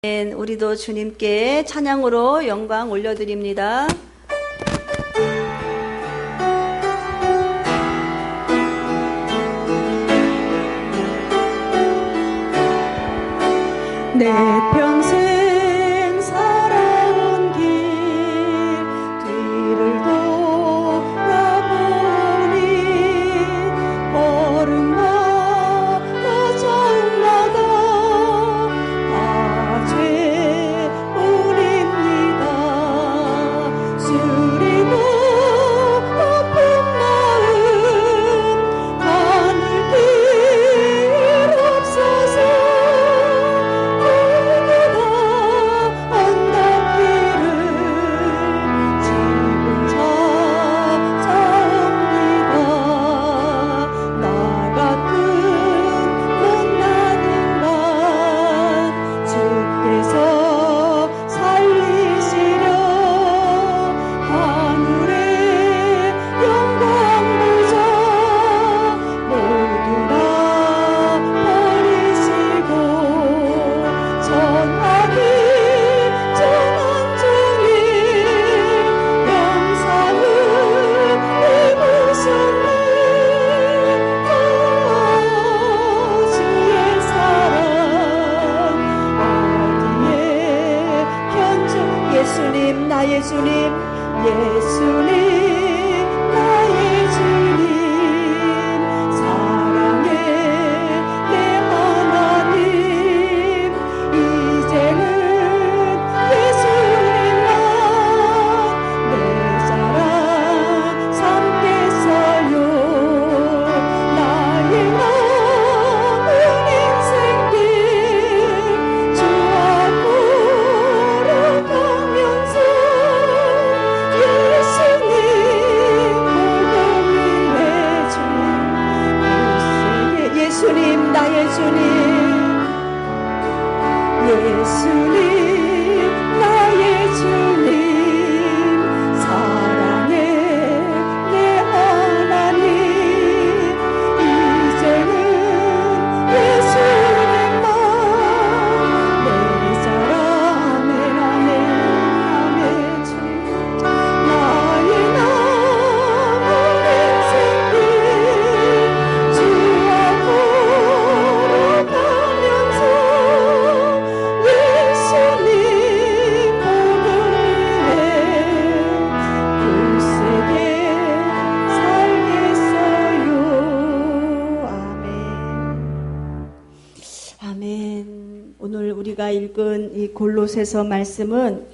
우리도 주님께 찬양으로 영광 올려드립니다. 내 평생 살아온 길 뒤를 돌아보니 걸음마다 저마다 다 죄뿐입니다. 쓰리고 아픈 마음 하늘 길 없어서 나의 주님, 예수님, 나의 주님, 사랑의 내 하나님, 이제는 예수님만 내 사랑 삼겠어요. 나의 남은 인생길 주 앞으로 가면서 예수님, 나의 주님, 예수님, 나의 주님, 사랑의 내 하나님, 이제는 예수님만 내 사랑, 아멘, 아멘, 아멘, 주님. 나의 남은 인생길 주 앞으로 가면서 예수님 복음 위해 굳세게 살겠어요. 아멘. 아멘. 오늘 우리가 읽은 이 골로새서 말씀은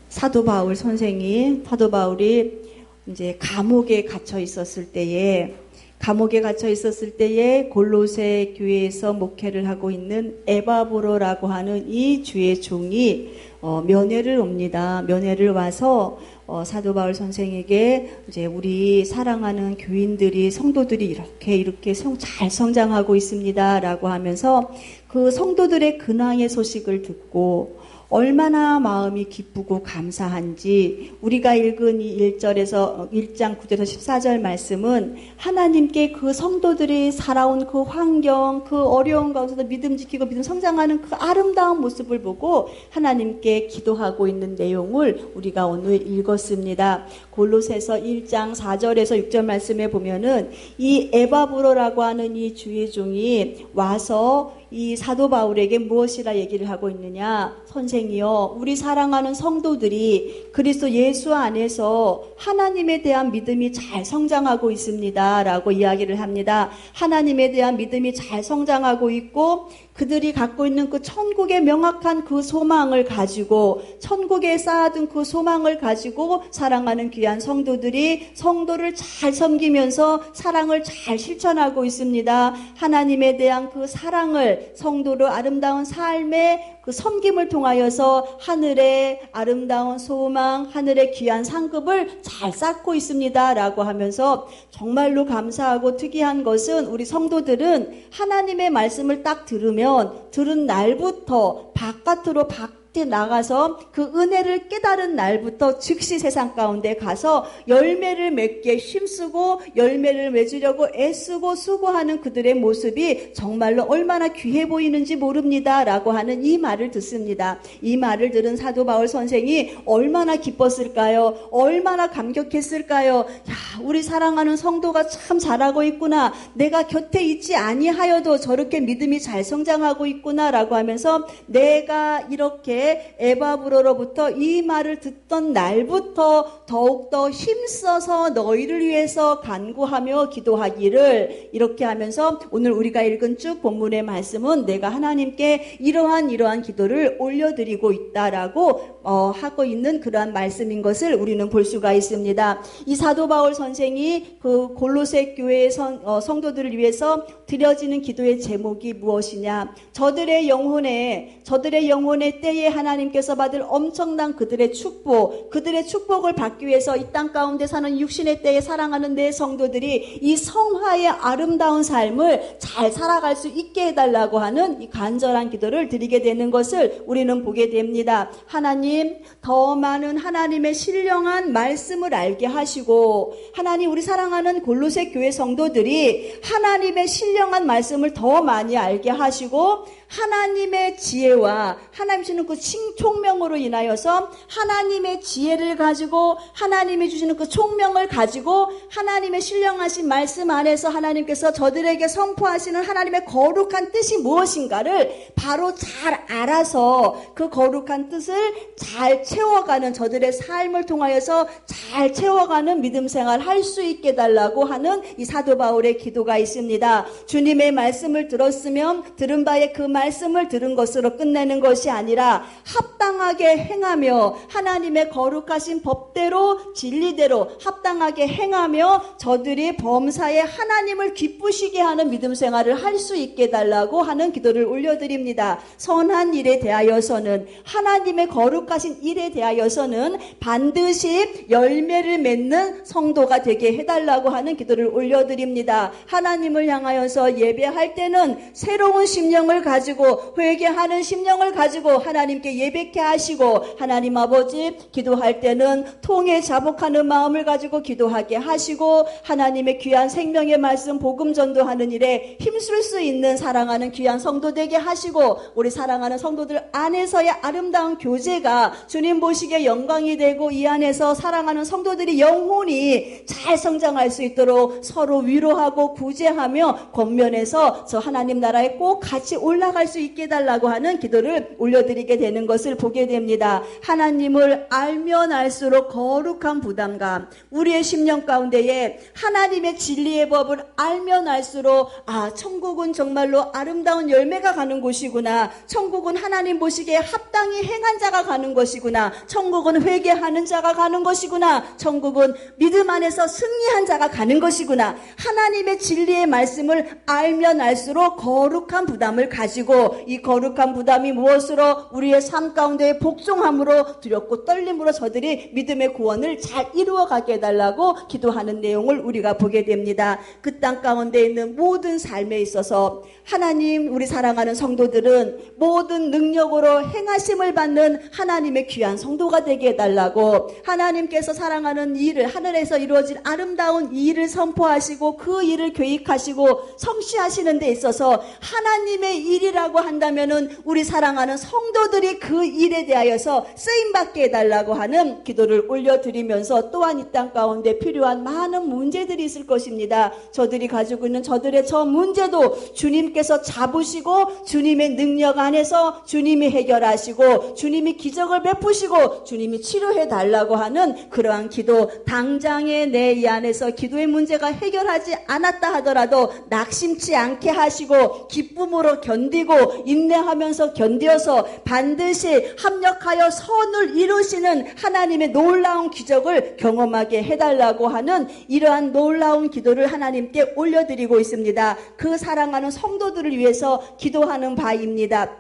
사도 바울이 이제 감옥에 갇혀 있었을 때에 골로새 교회에서 목회를 하고 있는 에바브로라고 하는 이 주의 종이 면회를 옵니다. 면회를 와서 사도 바울 선생에게 이제 우리 사랑하는 교인들이 성도들이 이렇게 잘 성장하고 있습니다라고 하면서 그 성도들의 근황의 소식을 듣고 얼마나 마음이 기쁘고 감사한지 우리가 읽은 이 1장 9절에서 14절 말씀은 하나님께 그 성도들이 살아온 그 환경, 그 어려운 가운데서 믿음 지키고 믿음 성장하는 그 아름다운 모습을 보고 하나님께 기도하고 있는 내용을 우리가 오늘 읽었습니다. 골로새서 1장 4절에서 6절 말씀에 보면은 이 에바브로라고 하는 이 주의 종이 와서 이 사도 바울에게 무엇이라 얘기를 하고 있느냐? 선생이여, 우리 사랑하는 성도들이 그리스도 예수 안에서 하나님에 대한 믿음이 잘 성장하고 있습니다 라고 이야기를 합니다. 하나님에 대한 믿음이 잘 성장하고 있고 그들이 갖고 있는 그 천국의 명확한 그 소망을 가지고 천국에 쌓아둔 그 소망을 가지고 사랑하는 귀한 성도들이 성도를 잘 섬기면서 사랑을 잘 실천하고 있습니다. 하나님에 대한 그 사랑을 성도로 아름다운 삶의 그 섬김을 통하여서 하늘의 아름다운 소망, 하늘의 귀한 상급을 잘 쌓고 있습니다 라고 하면서 정말로 감사하고 특이한 것은 우리 성도들은 하나님의 말씀을 딱 들으면 들은 날부터 바깥으로 밖에 나가서 그 은혜를 깨달은 날부터 즉시 세상 가운데 가서 열매를 맺게 힘쓰고 열매를 맺으려고 애쓰고 수고하는 그들의 모습이 정말로 얼마나 귀해 보이는지 모릅니다 라고 하는 이 말을 듣습니다. 이 말을 들은 사도 바울 선생이 얼마나 기뻤을까요? 얼마나 감격했을까요? 야, 우리 사랑하는 성도가 참 잘하고 있구나. 내가 곁에 있지 아니하여도 저렇게 믿음이 잘 성장하고 있구나 라고 하면서 내가 이렇게 에바브로로부터 이 말을 듣던 날부터 더욱더 힘써서 너희를 위해서 간구하며 기도하기를, 이렇게 하면서 오늘 우리가 읽은 쭉 본문의 말씀은 내가 하나님께 이러한 기도를 올려드리고 있다라고 하고 있는 그러한 말씀인 것을 우리는 볼 수가 있습니다. 이 사도 바울 선생이 그 골로새 교회의 성도들을 위해서 드려지는 기도의 제목이 무엇이냐? 저들의 영혼의 때에 하나님께서 받을 엄청난 그들의 축복을 받기 위해서 이 땅 가운데 사는 육신의 때에 사랑하는 내 성도들이 이 성화의 아름다운 삶을 잘 살아갈 수 있게 해달라고 하는 이 간절한 기도를 드리게 되는 것을 우리는 보게 됩니다. 하나님, 더 많은 하나님의 신령한 말씀을 알게 하시고, 하나님, 우리 사랑하는 골로새 교회 성도들이 하나님의 신령한 말씀을 더 많이 알게 하시고, 하나님의 지혜와 하나님 주시는 그 총명으로 인하여서 하나님의 지혜를 가지고 하나님이 주시는 그 총명을 가지고 하나님의 신령하신 말씀 안에서 하나님께서 저들에게 선포하시는 하나님의 거룩한 뜻이 무엇인가를 바로 잘 알아서 그 거룩한 뜻을 잘 채워가는, 저들의 삶을 통하여서 잘 채워가는 믿음 생활 할 수 있게 해달라고 하는 이 사도 바울의 기도가 있습니다. 주님의 말씀을 들었으면 들은 바에 그 말씀을 들은 것으로 끝내는 것이 아니라 합당하게 행하며 하나님의 거룩하신 법대로 진리대로 합당하게 행하며 저들이 범사에 하나님을 기쁘시게 하는 믿음 생활을 할 수 있게 해달라고 하는 기도를 올려드립니다. 선한 일에 대하여서는, 하나님의 거룩하신 일에 대하여서는 반드시 열매를 맺는 성도가 되게 해달라고 하는 기도를 올려드립니다. 하나님을 향하여서 예배할 때는 새로운 심령을 가지고 회개하는 심령을 가지고 하나님께 예배케 하시고, 하나님 아버지 기도할 때는 통해 자복하는 마음을 가지고 기도하게 하시고, 하나님의 귀한 생명의 말씀 복음 전도하는 일에 힘쓸 수 있는 사랑하는 귀한 성도 되게 하시고, 우리 사랑하는 성도들 안에서의 아름다운 교제가 주님 보시기에 영광이 되고 이 안에서 사랑하는 성도들이 영혼이 잘 성장할 수 있도록 서로 위로하고 구제하며 겉면에서 저 하나님 나라에 꼭 같이 올라갈 수 있게 해달라고 하는 기도를 올려드리게 되는 것을 보게 됩니다. 하나님을 알면 알수록 거룩한 부담감, 우리의 심령 가운데에 하나님의 진리의 법을 알면 알수록 천국은 정말로 아름다운 열매가 가는 곳이구나, 천국은 하나님 보시기에 합당히 행한 자가 가는 것이구나, 천국은 회개하는 자가 가는 것이구나, 천국은 믿음 안에서 승리한 자가 가는 것이구나, 하나님의 진리의 말씀을 알면 알수록 거룩한 부담을 가지고, 이 거룩한 부담이 무엇으로? 우리의 삶 가운데 복종함으로, 두렵고 떨림으로 저들이 믿음의 구원을 잘 이루어가게 해달라고 기도하는 내용을 우리가 보게 됩니다. 그 땅 가운데 있는 모든 삶에 있어서 하나님, 우리 사랑하는 성도들은 모든 능력으로 행하심을 받는 하나님의 귀한 성도가 되게 해달라고, 하나님께서 사랑하는 일을, 하늘에서 이루어질 아름다운 이 일을 선포하시고 그 일을 계획하시고 성취하시는 데 있어서 하나님의 일이라고 한다면은 우리 사랑하는 성도들이 그 일에 대하여서 쓰임받게 해달라고 하는 기도를 올려드리면서, 또한 이 땅 가운데 필요한 많은 문제들이 있을 것입니다. 저들이 가지고 있는 저들의 저 문제도 주님께서 잡으시고 주님의 능력 안에서 주님이 해결하시고 주님이 기적을 베푸시고 주님이 치료해 달라고 하는 그러한 기도, 당장에 내 이 안에서 기도의 문제가 해결하지 않았다 하더라도 낙심치 않게 하시고 기쁨으로 견디고 인내하면서 견디어서 반드시 합력하여 선을 이루시는 하나님의 놀라운 기적을 경험하게 해달라고 하는 이러한 놀라운 기도를 하나님께 올려드리고 있습니다. 그 사랑하는 성도들을 위해서 기도하는 바입니다.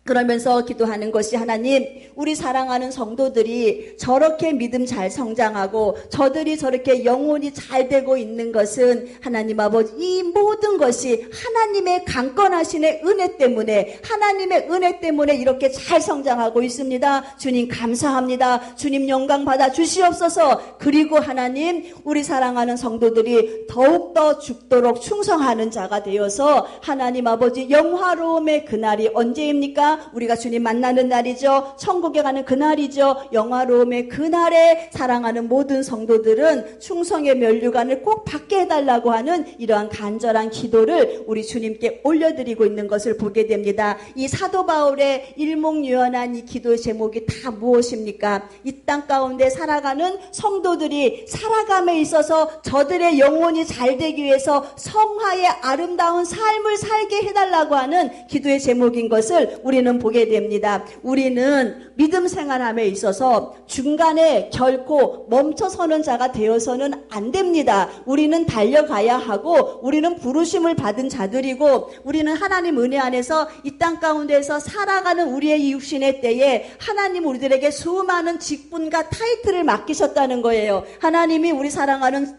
그러면서 기도하는 것이 하나님, 우리 사랑하는 성도들이 저렇게 믿음 잘 성장하고 저들이 저렇게 영혼이 잘 되고 있는 것은 하나님 아버지 이 모든 것이 하나님의 강권하신의 은혜 때문에, 하나님의 은혜 때문에 이렇게 잘 성장하고 있습니다. 주님 감사합니다. 주님 영광 받아 주시옵소서. 그리고 하나님, 우리 사랑하는 성도들이 더욱더 죽도록 충성하는 자가 되어서 하나님 아버지 영화로움의 그날이 언제입니까? 우리가 주님 만나는 날이죠. 천국에 가는 그날이죠. 영화로움의 그날에 사랑하는 모든 성도들은 충성의 면류관을 꼭 받게 해달라고 하는 이러한 간절한 기도를 우리 주님께 올려드리고 있는 것을 보게 됩니다. 이 사도 바울의 일목요연한 이 기도의 제목이 다 무엇입니까? 이 땅 가운데 살아가는 성도들이 살아감에 있어서 저들의 영혼이 잘 되기 위해서 성화의 아름다운 삶을 살게 해달라고 하는 기도의 제목인 것을 우리는 보게 됩니다. 우리는 믿음 생활함에 있어서 중간에 결코 멈춰서는 자가 되어서는 안 됩니다. 우리는 달려가야 하고, 우리는 부르심을 받은 자들이고, 우리는 하나님 은혜 안에서 이 땅 가운데에서 살아가는 우리의 이 육신의 때에 하나님 우리들에게 수많은 직분과 타이틀을 맡기셨다는 거예요. 하나님이 우리 사랑하는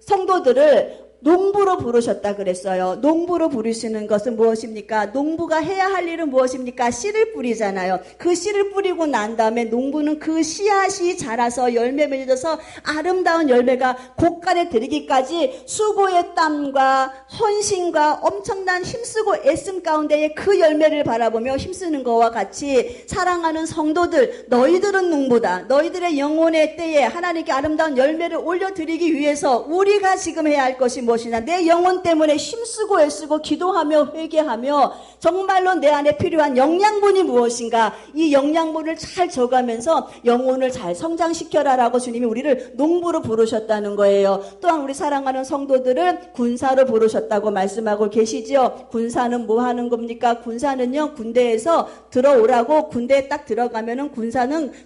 성도들을 농부로 부르셨다 그랬어요. 농부로 부르시는 것은 무엇입니까? 농부가 해야 할 일은 무엇입니까? 씨를 뿌리잖아요. 그 씨를 뿌리고 난 다음에 농부는 그 씨앗이 자라서 열매 맺어서 아름다운 열매가 곳간에 들이기까지 수고의 땀과 헌신과 엄청난 힘쓰고 애씀 가운데에 그 열매를 바라보며 힘쓰는 것과 같이 사랑하는 성도들, 너희들은 농부다. 너희들의 영혼의 때에 하나님께 아름다운 열매를 올려드리기 위해서 우리가 지금 해야 할 것이 무엇이냐? 내 영혼 때문에 힘쓰고 애쓰고 기도하며 회개하며 정말로 내 안에 필요한 영양분이 무엇인가? 이 영양분을 잘 줘가면서 영혼을 잘 성장시켜라라고 주님이 우리를 농부로 부르셨다는 거예요. 또한 우리 사랑하는 성도들은 군사로 부르셨다고 말씀하고 계시죠. 군사는 뭐 하는 겁니까? 군사는요, 군대에서 들어오라고, 군대에 딱 들어가면은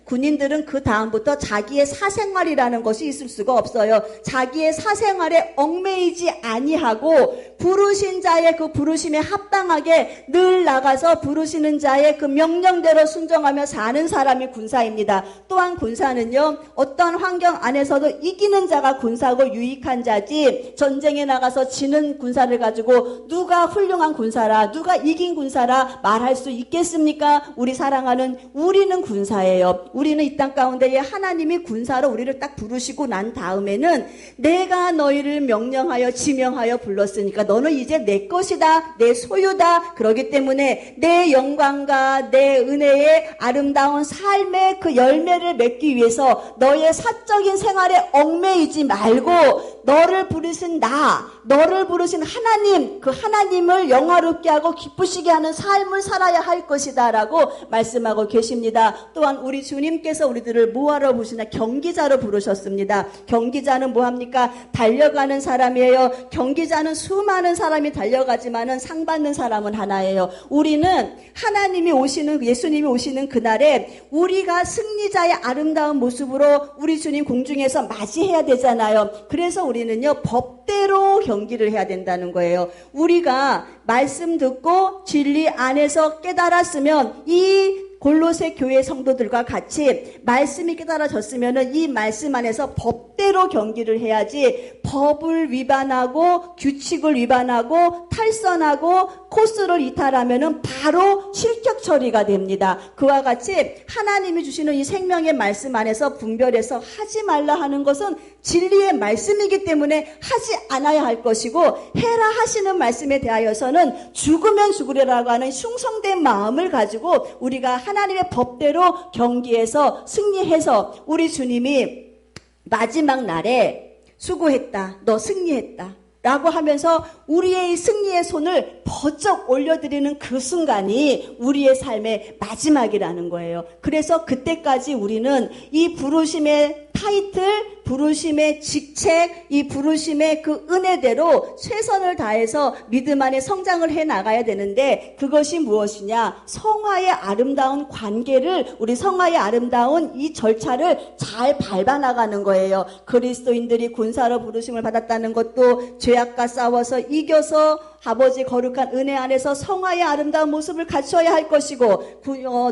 군인들은 그 다음부터 자기의 사생활이라는 것이 있을 수가 없어요. 자기의 사생활에 얽매이지 아니하고 부르신 자의 그 부르심에 합당하게 늘 나가서 부르시는 자의 그 명령대로 순종하며 사는 사람이 군사입니다. 또한 군사는요, 어떤 환경 안에서도 이기는 자가 군사고 유익한 자지, 전쟁에 나가서 지는 군사를 가지고 누가 훌륭한 군사라, 누가 이긴 군사라 말할 수 있겠습니까? 우리 사랑하는 우리는 군사예요. 우리는 이 땅 가운데에 하나님이 군사로 우리를 딱 부르시고 난 다음에는 내가 너희를 명령하여 지명하여 불렀으니까 너는 이제 내 것이다, 내 소유다. 그렇기 때문에 내 영광과 내 은혜의 아름다운 삶의 그 열매를 맺기 위해서 너의 사적인 생활에 얽매이지 말고 너를 부르신 너를 부르신 하나님, 그 하나님을 영화롭게 하고 기쁘시게 하는 삶을 살아야 할 것이다 라고 말씀하고 계십니다. 또한 우리 주님께서 우리들을 뭐하러 부르시나? 경기자로 부르셨습니다. 경기자는 뭐합니까? 달려가는 사람이에요. 경기자는 수많은 사람이 달려가지만은 상 받는 사람은 하나예요. 우리는 하나님이 오시는, 예수님이 오시는 그날에 우리가 승리자의 아름다운 모습으로 우리 주님 공중에서 맞이해야 되잖아요. 그래서 우리는요, 법대로 경기를 해야 된다는 거예요. 우리가 말씀 듣고 진리 안에서 깨달았으면 이 골로새 교회 성도들과 같이 말씀이 깨달아졌으면 이 말씀 안에서 법대로 경기를 해야지, 법을 위반하고 규칙을 위반하고 탈선하고 코스를 이탈하면 바로 실격 처리가 됩니다. 그와 같이 하나님이 주시는 이 생명의 말씀 안에서 분별해서 하지 말라 하는 것은 진리의 말씀이기 때문에 하지 않아야 할 것이고, 해라 하시는 말씀에 대하여서는 죽으면 죽으리라고 하는 숭성된 마음을 가지고 우리가 하나님의 법대로 경기해서 승리해서 우리 주님이 마지막 날에 수고했다, 너 승리했다 라고 하면서 우리의 승리의 손을 번쩍 올려드리는 그 순간이 우리의 삶의 마지막이라는 거예요. 그래서 그때까지 우리는 이 부르심의 타이틀, 부르심의 직책, 이 부르심의 그 은혜대로 최선을 다해서 믿음 안에 성장을 해 나가야 되는데, 그것이 무엇이냐? 성화의 아름다운 관계를, 우리 성화의 아름다운 이 절차를 잘 밟아 나가는 거예요. 그리스도인들이 군사로 부르심을 받았다는 것도 죄악과 싸워서 이겨서 아버지 거룩한 은혜 안에서 성화의 아름다운 모습을 갖춰야 할 것이고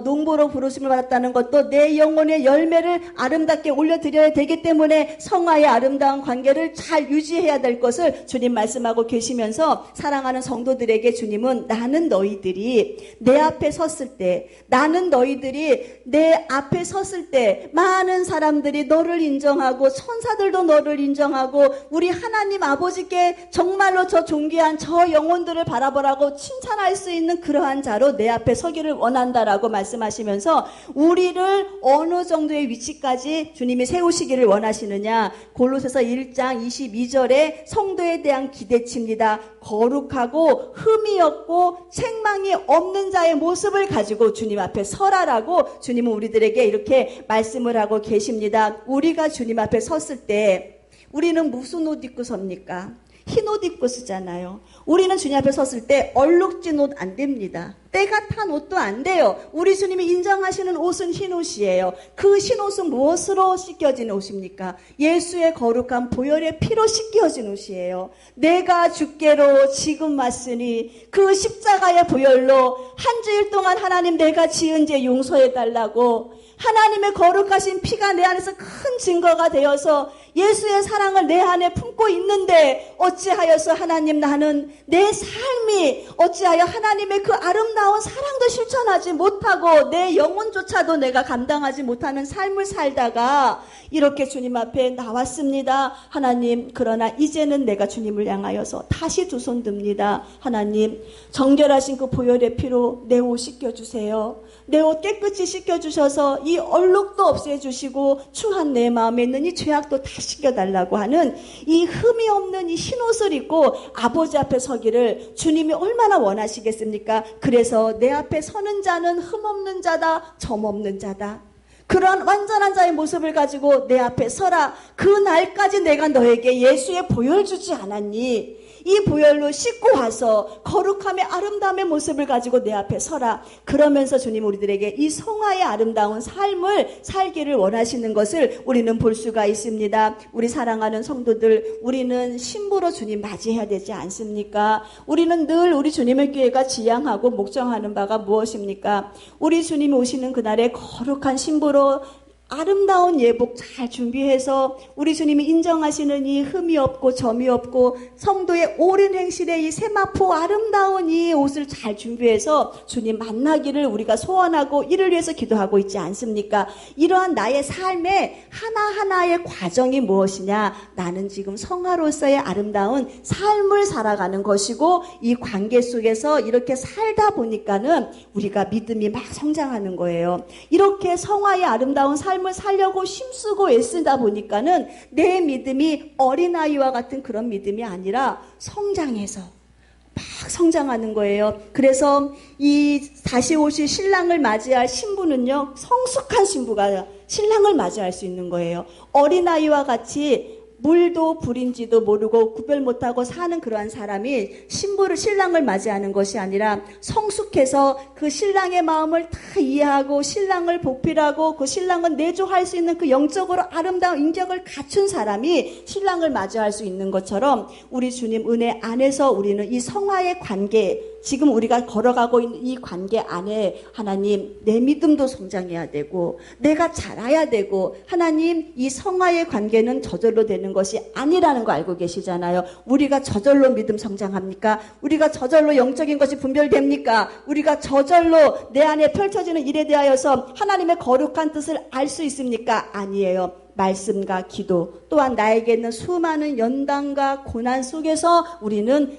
농부로 부르심을 받았다는 것도 내 영혼의 열매를 아름답게 올려드려야 되기 때문에 성화의 아름다운 관계를 잘 유지해야 될 것을 주님 말씀하고 계시면서 사랑하는 성도들에게 주님은 나는 너희들이 내 앞에 섰을 때 나는 너희들이 내 앞에 섰을 때 많은 사람들이 너를 인정하고 천사들도 너를 인정하고 우리 하나님 아버지께 정말로 저 존귀한 저 영혼들을 바라보라고 칭찬할 수 있는 그러한 자로 내 앞에 서기를 원한다라고 말씀하시면서 우리를 어느 정도의 위치까지 주님이 세우시기를 원하시느냐. 골로새서 1장 22절에 성도에 대한 기대치입니다. 거룩하고 흠이 없고 책망이 없는 자의 모습을 가지고 주님 앞에 서라라고 주님은 우리들에게 이렇게 말씀을 하고 계십니다. 우리가 주님 앞에 섰을 때 우리는 무슨 옷 입고 섭니까? 흰 옷 입고 쓰잖아요. 우리는 주님 앞에 섰을 때 얼룩진 옷 안 됩니다. 때가 탄 옷도 안 돼요. 우리 주님이 인정하시는 옷은 흰 옷이에요. 그 흰 옷은 무엇으로 씻겨진 옷입니까? 예수의 거룩한 보혈의 피로 씻겨진 옷이에요. 내가 주께로 지금 왔으니 그 십자가의 보혈로 한 주일 동안 하나님 내가 지은 죄 용서해달라고 하나님의 거룩하신 피가 내 안에서 큰 증거가 되어서 예수의 사랑을 내 안에 품고 있는데 어찌하여서 하나님 나는 내 삶이 어찌하여 하나님의 그 아름다운 사랑도 실천하지 못하고 내 영혼조차도 내가 감당하지 못하는 삶을 살다가 이렇게 주님 앞에 나왔습니다. 하나님 그러나 이제는 내가 주님을 향하여서 다시 두 손 듭니다. 하나님 정결하신 그 보혈의 피로 내 옷 씻겨주세요. 내 옷 깨끗이 씻겨주셔서 이 얼룩도 없애주시고 추한 내 마음에 있는 이 죄악도 다 씻겨달라고 하는 이 흠이 없는 이 흰옷을 입고 아버지 앞에 서기를 주님이 얼마나 원하시겠습니까? 그래서 내 앞에 서는 자는 흠 없는 자다, 점 없는 자다. 그런 완전한 자의 모습을 가지고 내 앞에 서라. 그 날까지 내가 너에게 예수의 보혈 주지 않았니? 이 보혈로 씻고 와서 거룩함의 아름다움의 모습을 가지고 내 앞에 서라. 그러면서 주님 우리들에게 이 성화의 아름다운 삶을 살기를 원하시는 것을 우리는 볼 수가 있습니다. 우리 사랑하는 성도들, 우리는 신부로 주님 맞이해야 되지 않습니까? 우리는 늘 우리 주님의 교회가 지향하고 목정하는 바가 무엇입니까? 우리 주님이 오시는 그날에 거룩한 신부로 아름다운 예복 잘 준비해서 우리 주님이 인정하시는 이 흠이 없고 점이 없고 성도의 옳은 행실의 이 세마포 아름다운 이 옷을 잘 준비해서 주님 만나기를 우리가 소원하고 이를 위해서 기도하고 있지 않습니까? 이러한 나의 삶의 하나하나의 과정이 무엇이냐? 나는 지금 성화로서의 아름다운 삶을 살아가는 것이고 이 관계 속에서 이렇게 살다 보니까는 우리가 믿음이 막 성장하는 거예요. 이렇게 성화의 아름다운 삶을 살려고 힘쓰고 애쓰다 보니까는 내 믿음이 어린아이와 같은 그런 믿음이 아니라 성장해서 막 성장하는 거예요. 그래서 이 다시 오실 신랑을 맞이할 신부는요, 성숙한 신부가 신랑을 맞이할 수 있는 거예요. 어린아이와 같이 물도 불인지도 모르고 구별 못하고 사는 그러한 사람이 신랑을 맞이하는 것이 아니라 성숙해서 그 신랑의 마음을 다 이해하고 신랑을 보필하고 그 신랑을 내조할 수 있는 그 영적으로 아름다운 인격을 갖춘 사람이 신랑을 맞이할 수 있는 것처럼 우리 주님 은혜 안에서 우리는 이 성화의 관계, 지금 우리가 걸어가고 있는 이 관계 안에 하나님 내 믿음도 성장해야 되고 내가 자라야 되고 하나님 이 성화의 관계는 저절로 되는 것이 아니라는 거 알고 계시잖아요. 우리가 저절로 믿음 성장합니까? 우리가 저절로 영적인 것이 분별됩니까? 우리가 저절로 내 안에 펼쳐지는 일에 대하여서 하나님의 거룩한 뜻을 알 수 있습니까? 아니에요. 말씀과 기도 또한 나에게 있는 수많은 연단과 고난 속에서 우리는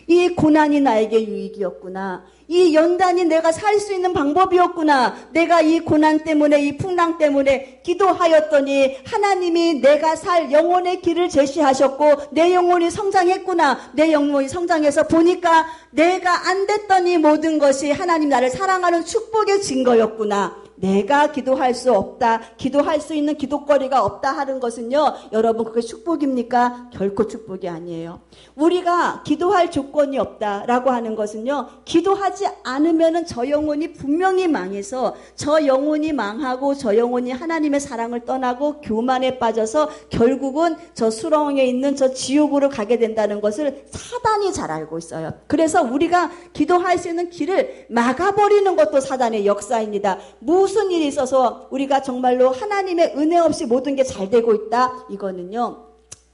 이 고난이 나에게 유익이었구나. 이 연단이 내가 살 수 있는 방법이었구나. 내가 이 고난 때문에 이 풍랑 때문에 기도하였더니 하나님이 내가 살 영혼의 길을 제시하셨고 내 영혼이 성장했구나. 내 영혼이 성장해서 보니까 내가 안 됐더니 모든 것이 하나님 나를 사랑하는 축복의 증거였구나. 내가 기도할 수 없다, 기도할 수 있는 기도거리가 없다 하는 것은요, 여러분 그게 축복입니까? 결코 축복이 아니에요. 우리가 기도할 조건이 없다라고 하는 것은요, 기도하지 기도하지 않으면은 저 영혼이 분명히 망해서 저 영혼이 망하고 저 영혼이 하나님의 사랑을 떠나고 교만에 빠져서 결국은 저 수렁에 있는 저 지옥으로 가게 된다는 것을 사단이 잘 알고 있어요. 그래서 우리가 기도할 수 있는 길을 막아버리는 것도 사단의 역사입니다. 무슨 일이 있어서 우리가 정말로 하나님의 은혜 없이 모든 게 잘 되고 있다? 이거는요,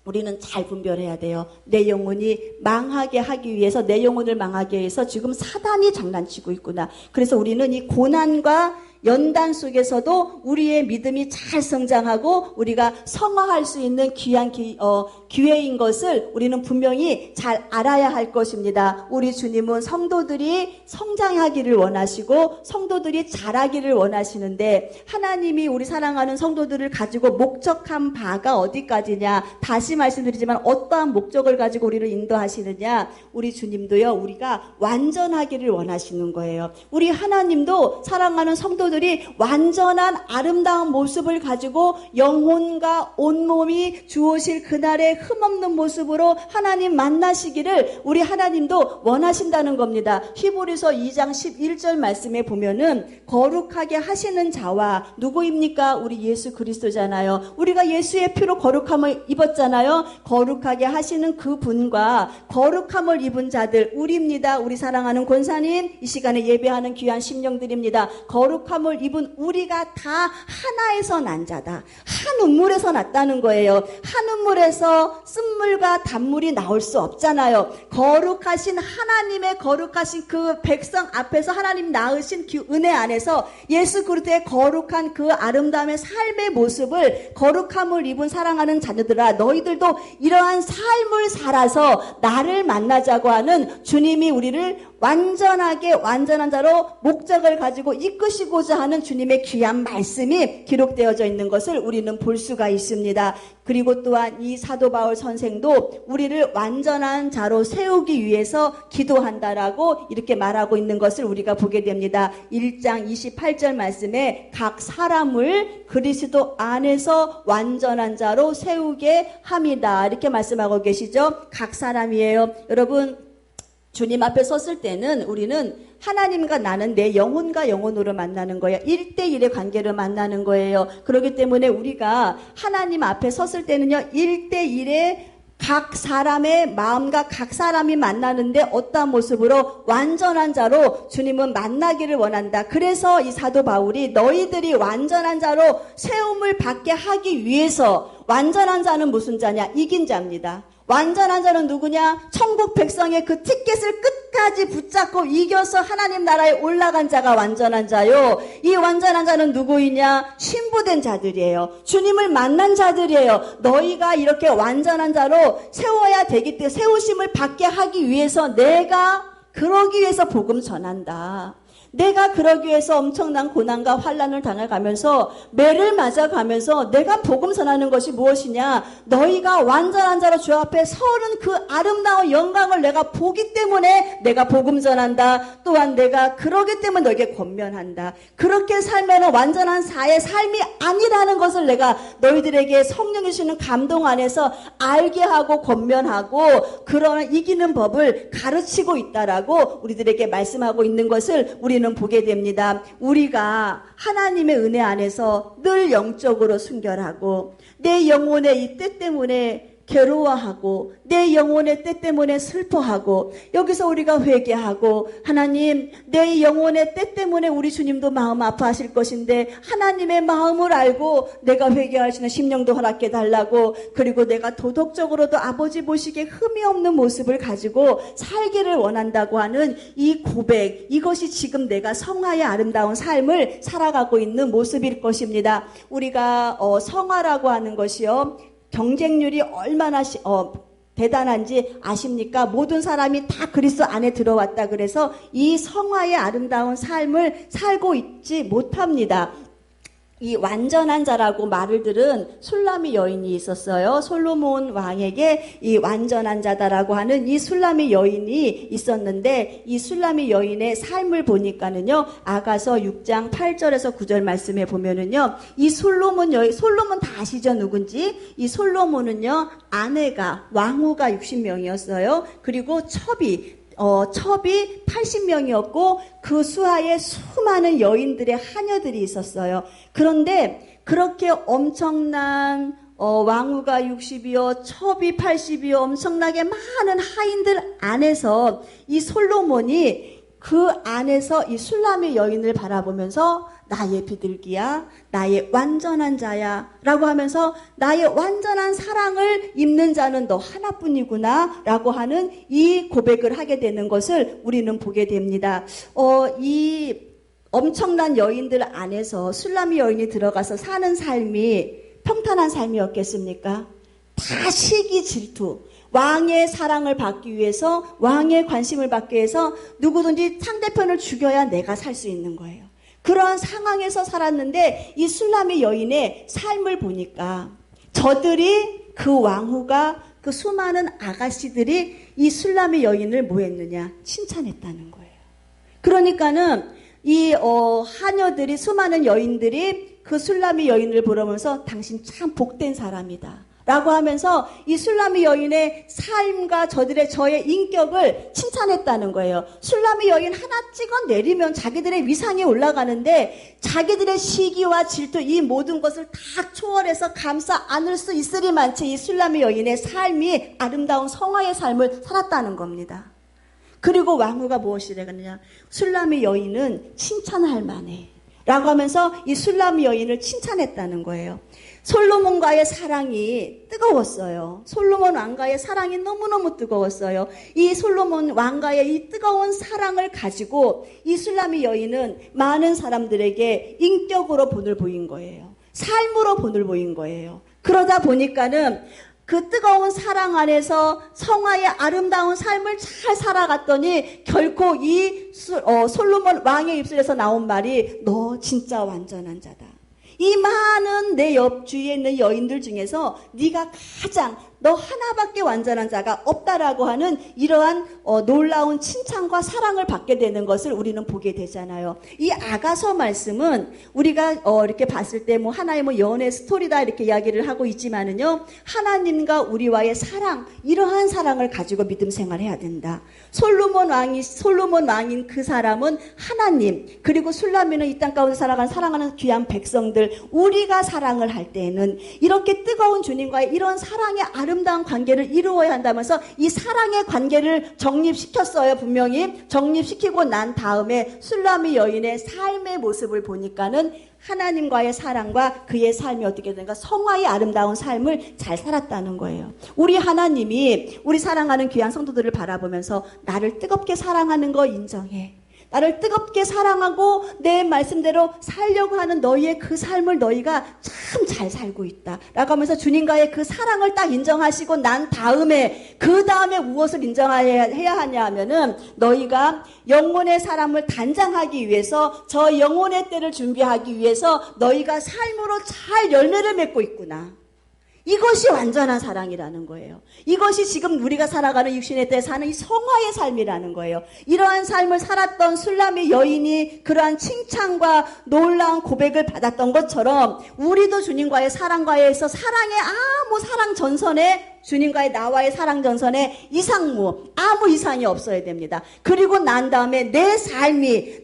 우리는 잘 분별해야 돼요. 내 영혼이 망하게 하기 위해서, 내 영혼을 망하게 해서 지금 사단이 장난치고 있구나. 그래서 우리는 이 고난과 연단 속에서도 우리의 믿음이 잘 성장하고 우리가 성화할 수 있는 귀한 기회인 것을 우리는 분명히 잘 알아야 할 것입니다. 우리 주님은 성도들이 성장하기를 원하시고 성도들이 자라기를 원하시는데, 하나님이 우리 사랑하는 성도들을 가지고 목적한 바가 어디까지냐? 다시 말씀드리지만 어떠한 목적을 가지고 우리를 인도하시느냐? 우리 주님도요, 우리가 완전하기를 원하시는 거예요. 우리 하나님도 사랑하는 성도들이 완전한 아름다운 모습을 가지고 영혼과 온몸이 주오실 그날의 흠없는 모습으로 하나님 만나시기를 우리 하나님도 원하신다는 겁니다. 히브리서 2장 11절 말씀에 보면은 거룩하게 하시는 자와, 누구입니까? 우리 예수 그리스도잖아요. 우리가 예수의 피로 거룩함을 입었잖아요. 거룩하게 하시는 그 분과 거룩함을 입은 자들, 우리입니다. 우리 사랑하는 권사님, 이 시간에 예배하는 귀한 심령들입니다. 거룩함을 입은 우리가 다 하나에서 난 자다. 한 우물에서 났다는 거예요. 한 우물에서 쓴물과 단물이 나올 수 없잖아요. 거룩하신 하나님의 거룩하신 그 백성 앞에서 하나님 낳으신 그 은혜 안에서 예수 그리스도의 거룩한 그 아름다움의 삶의 모습을, 거룩함을 입은 사랑하는 자녀들아, 너희들도 이러한 삶을 살아서 나를 만나자고 하는 주님이 우리를 완전하게 완전한 자로 목적을 가지고 이끄시고자 하는 주님의 귀한 말씀이 기록되어져 있는 것을 우리는 볼 수가 있습니다. 그리고 또한 이 사도 바울 선생도 우리를 완전한 자로 세우기 위해서 기도한다라고 이렇게 말하고 있는 것을 우리가 보게 됩니다. 1장 28절 말씀에 각 사람을 그리스도 안에서 완전한 자로 세우게 함이다, 이렇게 말씀하고 계시죠. 각 사람이에요. 여러분, 주님 앞에 섰을 때는 우리는 하나님과 나는 내 영혼과 영혼으로 만나는 거예요. 1대1의 관계를 만나는 거예요. 그렇기 때문에 우리가 하나님 앞에 섰을 때는요, 1대1의 각 사람의 마음과 각 사람이 만나는데 어떠한 모습으로? 완전한 자로 주님은 만나기를 원한다. 그래서 이 사도 바울이 너희들이 완전한 자로 세움을 받게 하기 위해서, 완전한 자는 무슨 자냐? 이긴 자입니다. 완전한 자는 누구냐? 천국 백성의 그 티켓을 끝까지 붙잡고 이겨서 하나님 나라에 올라간 자가 완전한 자요. 이 완전한 자는 누구이냐? 신부된 자들이에요. 주님을 만난 자들이에요. 너희가 이렇게 완전한 자로 세워야 되기 때문에, 세우심을 받게 하기 위해서 내가 그러기 위해서 복음 전한다. 내가 그러기 위해서 엄청난 고난과 환난을 당해가면서 매를 맞아가면서 내가 복음 전하는 것이 무엇이냐? 너희가 완전한 자로 주 앞에 서는 그 아름다운 영광을 내가 보기 때문에 내가 복음 전한다. 또한 내가 그러기 때문에 너에게 권면한다. 그렇게 살면 완전한 자의 삶이 아니라는 것을 내가 너희들에게 성령이 주시는 감동 안에서 알게 하고 권면하고 그러나 이기는 법을 가르치고 있다라고 우리들에게 말씀하고 있는 것을 우리는 보게 됩니다. 우리가 하나님의 은혜 안에서 늘 영적으로 순결하고 내 영혼의 이 뜻 때문에 괴로워하고 내 영혼의 때 때문에 슬퍼하고 여기서 우리가 회개하고 하나님 내 영혼의 때 때문에 우리 주님도 마음 아파하실 것인데 하나님의 마음을 알고 내가 회개할 수 있는 심령도 허락해 달라고 그리고 내가 도덕적으로도 아버지 보시기에 흠이 없는 모습을 가지고 살기를 원한다고 하는 이 고백 이것이 지금 내가 성화의 아름다운 삶을 살아가고 있는 모습일 것입니다. 우리가 성화라고 하는 것이요 경쟁률이 얼마나 대단한지 아십니까? 모든 사람이 다 그리스도 안에 들어왔다 그래서 이 성화의 아름다운 삶을 살고 있지 못합니다. 이 완전한 자라고 말을 들은 술람이 여인이 있었어요. 솔로몬 왕에게 이 완전한 자다라고 하는 이 술람이 여인이 있었는데 이 술람이 여인의 삶을 보니까는요. 아가서 6장 8절에서 9절 말씀에 보면은요. 이 솔로몬 여인, 솔로몬 다 아시죠? 누군지? 이 솔로몬은요. 아내가 왕후가 60명이었어요. 그리고 첩이 첩이 80명이었고 그 수하에 수많은 여인들의 하녀들이 있었어요. 그런데 그렇게 엄청난 왕후가 60이요, 첩이 80이요, 엄청나게 많은 하인들 안에서 이 솔로몬이 그 안에서 이 술람의 여인을 바라보면서 나의 비둘기야, 나의 완전한 자야 라고 하면서 나의 완전한 사랑을 입는 자는 너 하나뿐이구나 라고 하는 이 고백을 하게 되는 것을 우리는 보게 됩니다. 이 엄청난 여인들 안에서 술람의 여인이 들어가서 사는 삶이 평탄한 삶이었겠습니까? 다 시기 질투, 왕의 사랑을 받기 위해서, 왕의 관심을 받기 위해서 누구든지 상대편을 죽여야 내가 살 수 있는 거예요. 그러한 상황에서 살았는데 이 술람의 여인의 삶을 보니까 저들이 그 왕후가 그 수많은 아가씨들이 이 술람의 여인을 뭐 했느냐? 칭찬했다는 거예요. 그러니까는 이 하녀들이, 수많은 여인들이 그 술람의 여인을 보면서 당신 참 복된 사람이다 라고 하면서 이 술람의 여인의 삶과 저의 인격을 칭찬했다는 거예요. 술람의 여인 하나 찍어내리면 자기들의 위상이 올라가는데 자기들의 시기와 질투, 이 모든 것을 다 초월해서 감싸 안을 수 있으리만치 이 술람의 여인의 삶이 아름다운 성화의 삶을 살았다는 겁니다. 그리고 왕후가 무엇이래 그러냐? 술람의 여인은 칭찬할 만해 라고 하면서 이 술람의 여인을 칭찬했다는 거예요. 솔로몬과의 사랑이 뜨거웠어요. 솔로몬 왕과의 사랑이 너무너무 뜨거웠어요. 이 솔로몬 왕과의 이 뜨거운 사랑을 가지고 이 술람의 여인은 많은 사람들에게 인격으로 본을 보인 거예요. 삶으로 본을 보인 거예요. 그러다 보니까는 그 뜨거운 사랑 안에서 성화의 아름다운 삶을 잘 살아갔더니 결코 이 솔로몬 왕의 입술에서 나온 말이 너 진짜 완전한 자다. 이 많은 내 옆 주위에 있는 여인들 중에서 네가 가장 너 하나밖에 완전한 자가 없다라고 하는 이러한 놀라운 칭찬과 사랑을 받게 되는 것을 우리는 보게 되잖아요. 이 아가서 말씀은 우리가 이렇게 봤을 때 뭐 하나의 뭐 연애 스토리다 이렇게 이야기를 하고 있지만은요, 하나님과 우리와의 사랑, 이러한 사랑을 가지고 믿음 생활해야 된다. 솔로몬 왕인 그 사람은 하나님, 그리고 술람이는 이 땅 가운데 살아가는 사랑하는 귀한 백성들, 우리가 사랑을 할 때에는 이렇게 뜨거운 주님과의 이런 사랑의 아름다운 관계를 이루어야 한다면서 이 사랑의 관계를 정립시켰어요. 분명히 정립시키고 난 다음에 술람의 여인의 삶의 모습을 보니까는 하나님과의 사랑과 그의 삶이 어떻게 되는가, 성화의 아름다운 삶을 잘 살았다는 거예요. 우리 하나님이 우리 사랑하는 귀한 성도들을 바라보면서 나를 뜨겁게 사랑하는 거 인정해, 나를 뜨겁게 사랑하고 내 말씀대로 살려고 하는 너희의 그 삶을 너희가 참 잘 살고 있다 라고 하면서 주님과의 그 사랑을 딱 인정하시고 난 다음에 그 다음에 무엇을 인정해야 하냐 하면은 너희가 영혼의 사람을 단장하기 위해서, 저 영혼의 때를 준비하기 위해서 너희가 삶으로 잘 열매를 맺고 있구나. 이것이 완전한 사랑이라는 거예요. 이것이 지금 우리가 살아가는 육신의 때에 사는 이 성화의 삶이라는 거예요. 이러한 삶을 살았던 술람의 여인이 그러한 칭찬과 놀라운 고백을 받았던 것처럼 우리도 주님과의 사랑과에서 사랑의 아무 사랑 전선에, 주님과의 나와의 사랑 전선에 아무 이상이 없어야 됩니다. 그리고 난 다음에 내 삶이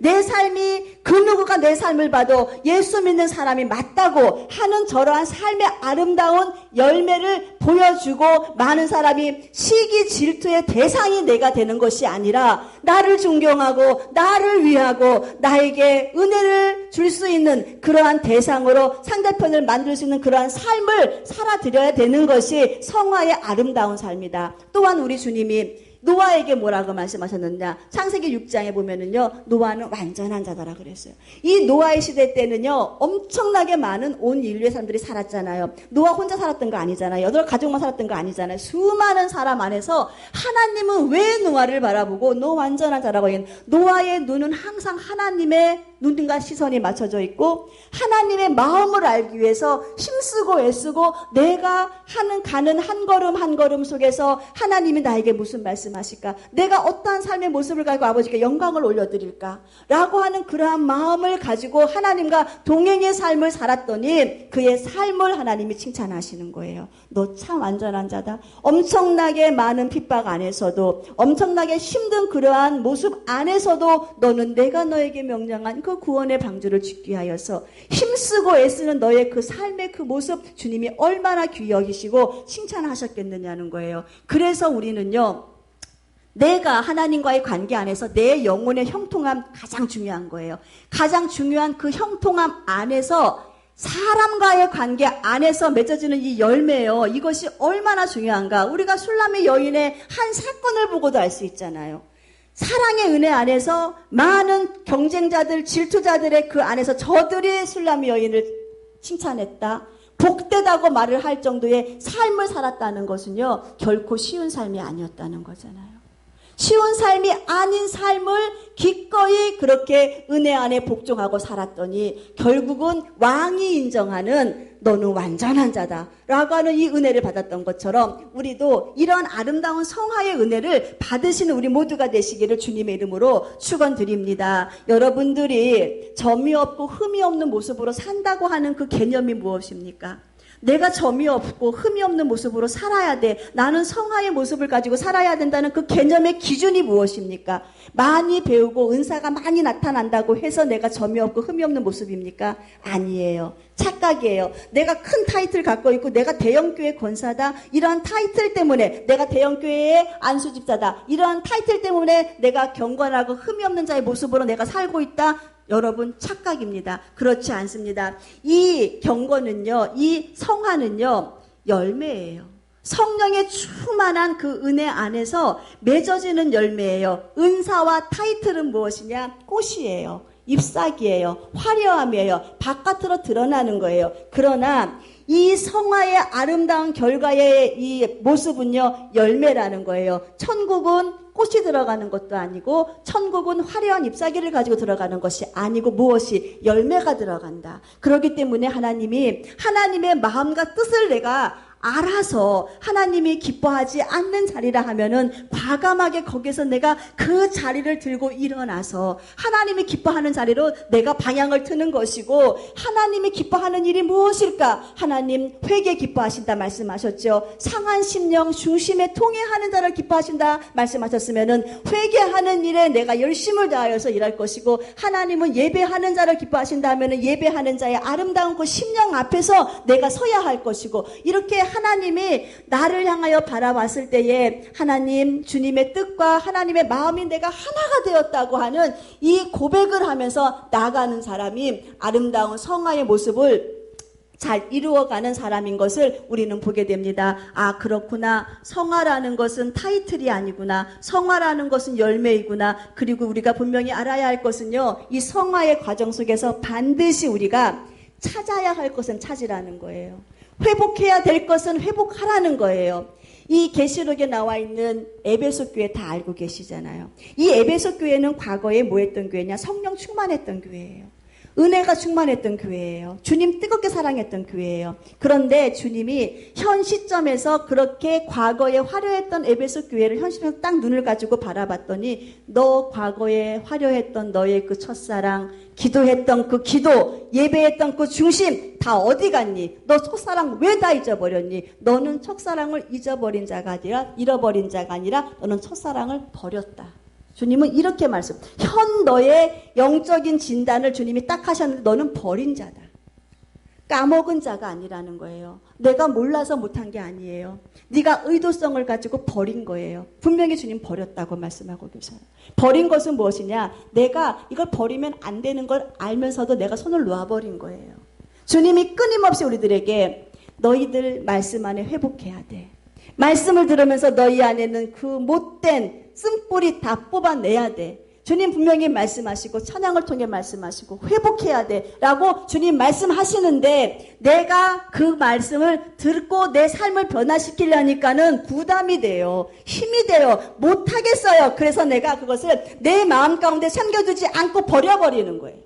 그 누구가 내 삶을 봐도 예수 믿는 사람이 맞다고 하는 저러한 삶의 아름다운 열매를 보여주고 많은 사람이 시기 질투의 대상이 내가 되는 것이 아니라 나를 존경하고 나를 위하고 나에게 은혜를 줄 수 있는 그러한 대상으로 상대편을 만들 수 있는 그러한 삶을 살아드려야 되는 것이 성화의 아름다운 삶이다. 또한 우리 주님이 노아에게 뭐라고 말씀하셨느냐, 창세기 6장에 보면은요, 노아는 완전한 자다라 그랬어요. 이 노아의 시대 때는요, 엄청나게 많은 온 인류의 사람들이 살았잖아요. 노아 혼자 살았던 거 아니잖아요. 8가족만 살았던 거 아니잖아요. 수많은 사람 안에서 하나님은 왜 노아를 바라보고 너 완전한 자라고 했는, 노아의 눈은 항상 하나님의 눈과 시선이 맞춰져 있고 하나님의 마음을 알기 위해서 힘쓰고 애쓰고 내가 가는 한 걸음 한 걸음 속에서 하나님이 나에게 무슨 말씀하실까? 내가 어떠한 삶의 모습을 가지고 아버지께 영광을 올려드릴까? 라고 하는 그러한 마음을 가지고 하나님과 동행의 삶을 살았더니 그의 삶을 하나님이 칭찬하시는 거예요. 너 참 완전한 자다. 엄청나게 많은 핍박 안에서도 엄청나게 힘든 그러한 모습 안에서도 너는 내가 너에게 명령한 그 구원의 방주를 짓기 하여서 힘쓰고 애쓰는 너의 그 삶의 그 모습 주님이 얼마나 귀히 여기시고 칭찬하셨겠느냐는 거예요. 그래서 우리는요. 내가 하나님과의 관계 안에서 내 영혼의 형통함 가장 중요한 거예요. 가장 중요한 그 형통함 안에서 사람과의 관계 안에서 맺어지는 이 열매예요. 이것이 얼마나 중요한가. 우리가 술람의 여인의 한 사건을 보고도 알 수 있잖아요. 사랑의 은혜 안에서 많은 경쟁자들, 질투자들의 그 안에서 저들이 술람의 여인을 칭찬했다. 복되다고 말을 할 정도의 삶을 살았다는 것은요. 결코 쉬운 삶이 아니었다는 거잖아요. 쉬운 삶이 아닌 삶을 기꺼이 그렇게 은혜 안에 복종하고 살았더니 결국은 왕이 인정하는 너는 완전한 자다 라고 하는 이 은혜를 받았던 것처럼 우리도 이런 아름다운 성화의 은혜를 받으시는 우리 모두가 되시기를 주님의 이름으로 축원드립니다. 여러분들이 점이 없고 흠이 없는 모습으로 산다고 하는 그 개념이 무엇입니까? 내가 점이 없고 흠이 없는 모습으로 살아야 돼. 나는 성화의 모습을 가지고 살아야 된다는 그 개념의 기준이 무엇입니까? 많이 배우고 은사가 많이 나타난다고 해서 내가 점이 없고 흠이 없는 모습입니까? 아니에요. 착각이에요. 내가 큰 타이틀 갖고 있고 내가 대형교회 권사다. 이러한 타이틀 때문에 내가 대형교회의 안수집사다. 이러한 타이틀 때문에 내가 경건하고 흠이 없는 자의 모습으로 내가 살고 있다. 여러분 착각입니다. 그렇지 않습니다. 이 경건은요, 이 성화는요, 열매예요. 성령의 충만한 그 은혜 안에서 맺어지는 열매예요. 은사와 타이틀은 무엇이냐? 꽃이에요. 잎사귀예요. 화려함이에요. 바깥으로 드러나는 거예요. 그러나 이 성화의 아름다운 결과의 이 모습은요, 열매라는 거예요. 천국은 꽃이 들어가는 것도 아니고 천국은 화려한 잎사귀를 가지고 들어가는 것이 아니고 무엇이 열매가 들어간다. 그렇기 때문에 하나님이 하나님의 마음과 뜻을 내가 알아서 하나님이 기뻐하지 않는 자리라 하면은 과감하게 거기서 내가 그 자리를 들고 일어나서 하나님이 기뻐하는 자리로 내가 방향을 트는 것이고 하나님이 기뻐하는 일이 무엇일까? 하나님 회개 기뻐하신다 말씀하셨죠. 상한 심령 중심에 통해하는 자를 기뻐하신다 말씀하셨으면은 회개하는 일에 내가 열심을 다하여서 일할 것이고 하나님은 예배하는 자를 기뻐하신다 하면은 예배하는 자의 아름다운 그 심령 앞에서 내가 서야 할 것이고 이렇게 하나님이 나를 향하여 바라봤을 때에 하나님 주님의 뜻과 하나님의 마음이 내가 하나가 되었다고 하는 이 고백을 하면서 나아가는 사람이 아름다운 성화의 모습을 잘 이루어가는 사람인 것을 우리는 보게 됩니다. 아, 그렇구나. 성화라는 것은 타이틀이 아니구나. 성화라는 것은 열매이구나. 그리고 우리가 분명히 알아야 할 것은요, 이 성화의 과정 속에서 반드시 우리가 찾아야 할 것은 찾으라는 거예요. 회복해야 될 것은 회복하라는 거예요. 이 계시록에 나와 있는 에베소 교회 다 알고 계시잖아요. 이 에베소 교회는 과거에 뭐 했던 교회냐? 성령 충만했던 교회예요. 은혜가 충만했던 교회예요. 주님 뜨겁게 사랑했던 교회예요. 그런데 주님이 현 시점에서 그렇게 과거에 화려했던 에베소 교회를 현 시점에서 딱 눈을 가지고 바라봤더니 너 과거에 화려했던 너의 그 첫사랑, 기도했던 그 기도, 예배했던 그 중심 다 어디 갔니? 너 첫사랑 왜 다 잊어버렸니? 너는 첫사랑을 잊어버린 자가 아니라 잃어버린 자가 아니라 너는 첫사랑을 버렸다. 주님은 이렇게 말씀. 현 너의 영적인 진단을 주님이 딱 하셨는데 너는 버린 자다. 까먹은 자가 아니라는 거예요. 내가 몰라서 못한 게 아니에요. 네가 의도성을 가지고 버린 거예요. 분명히 주님 버렸다고 말씀하고 계셔요. 버린 것은 무엇이냐? 내가 이걸 버리면 안 되는 걸 알면서도 내가 손을 놓아버린 거예요. 주님이 끊임없이 우리들에게 너희들 말씀 안에 회복해야 돼. 말씀을 들으면서 너희 안에는 그 못된 쓴뿌리 다 뽑아내야 돼. 주님 분명히 말씀하시고 찬양을 통해 말씀하시고 회복해야 돼 라고 주님 말씀하시는데 내가 그 말씀을 듣고 내 삶을 변화시키려니까는 부담이 돼요. 힘이 돼요. 못하겠어요. 그래서 내가 그것을 내 마음 가운데 삼겨두지 않고 버려버리는 거예요.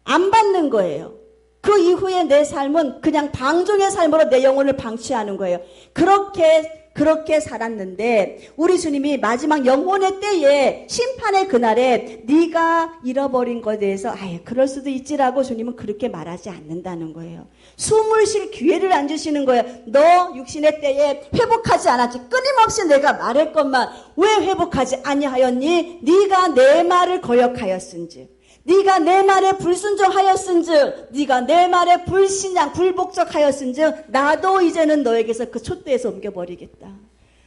안 받는 거예요. 그 이후에 내 삶은 그냥 방종의 삶으로 내 영혼을 방치하는 거예요. 그렇게 살았는데 우리 주님이 마지막 영혼의 때에 심판의 그날에 네가 잃어버린 것에 대해서 아예 그럴 수도 있지라고 주님은 그렇게 말하지 않는다는 거예요. 숨을 쉴 기회를 안 주시는 거예요. 너 육신의 때에 회복하지 않았지. 끊임없이 내가 말했건만 왜 회복하지 아니하였니? 네가 내 말을 거역하였은즉, 네가 내 말에 불순종하였은즉, 네가 내 말에 불신앙 불복종하였은즉 나도 이제는 너에게서 그 촛대에서 옮겨버리겠다.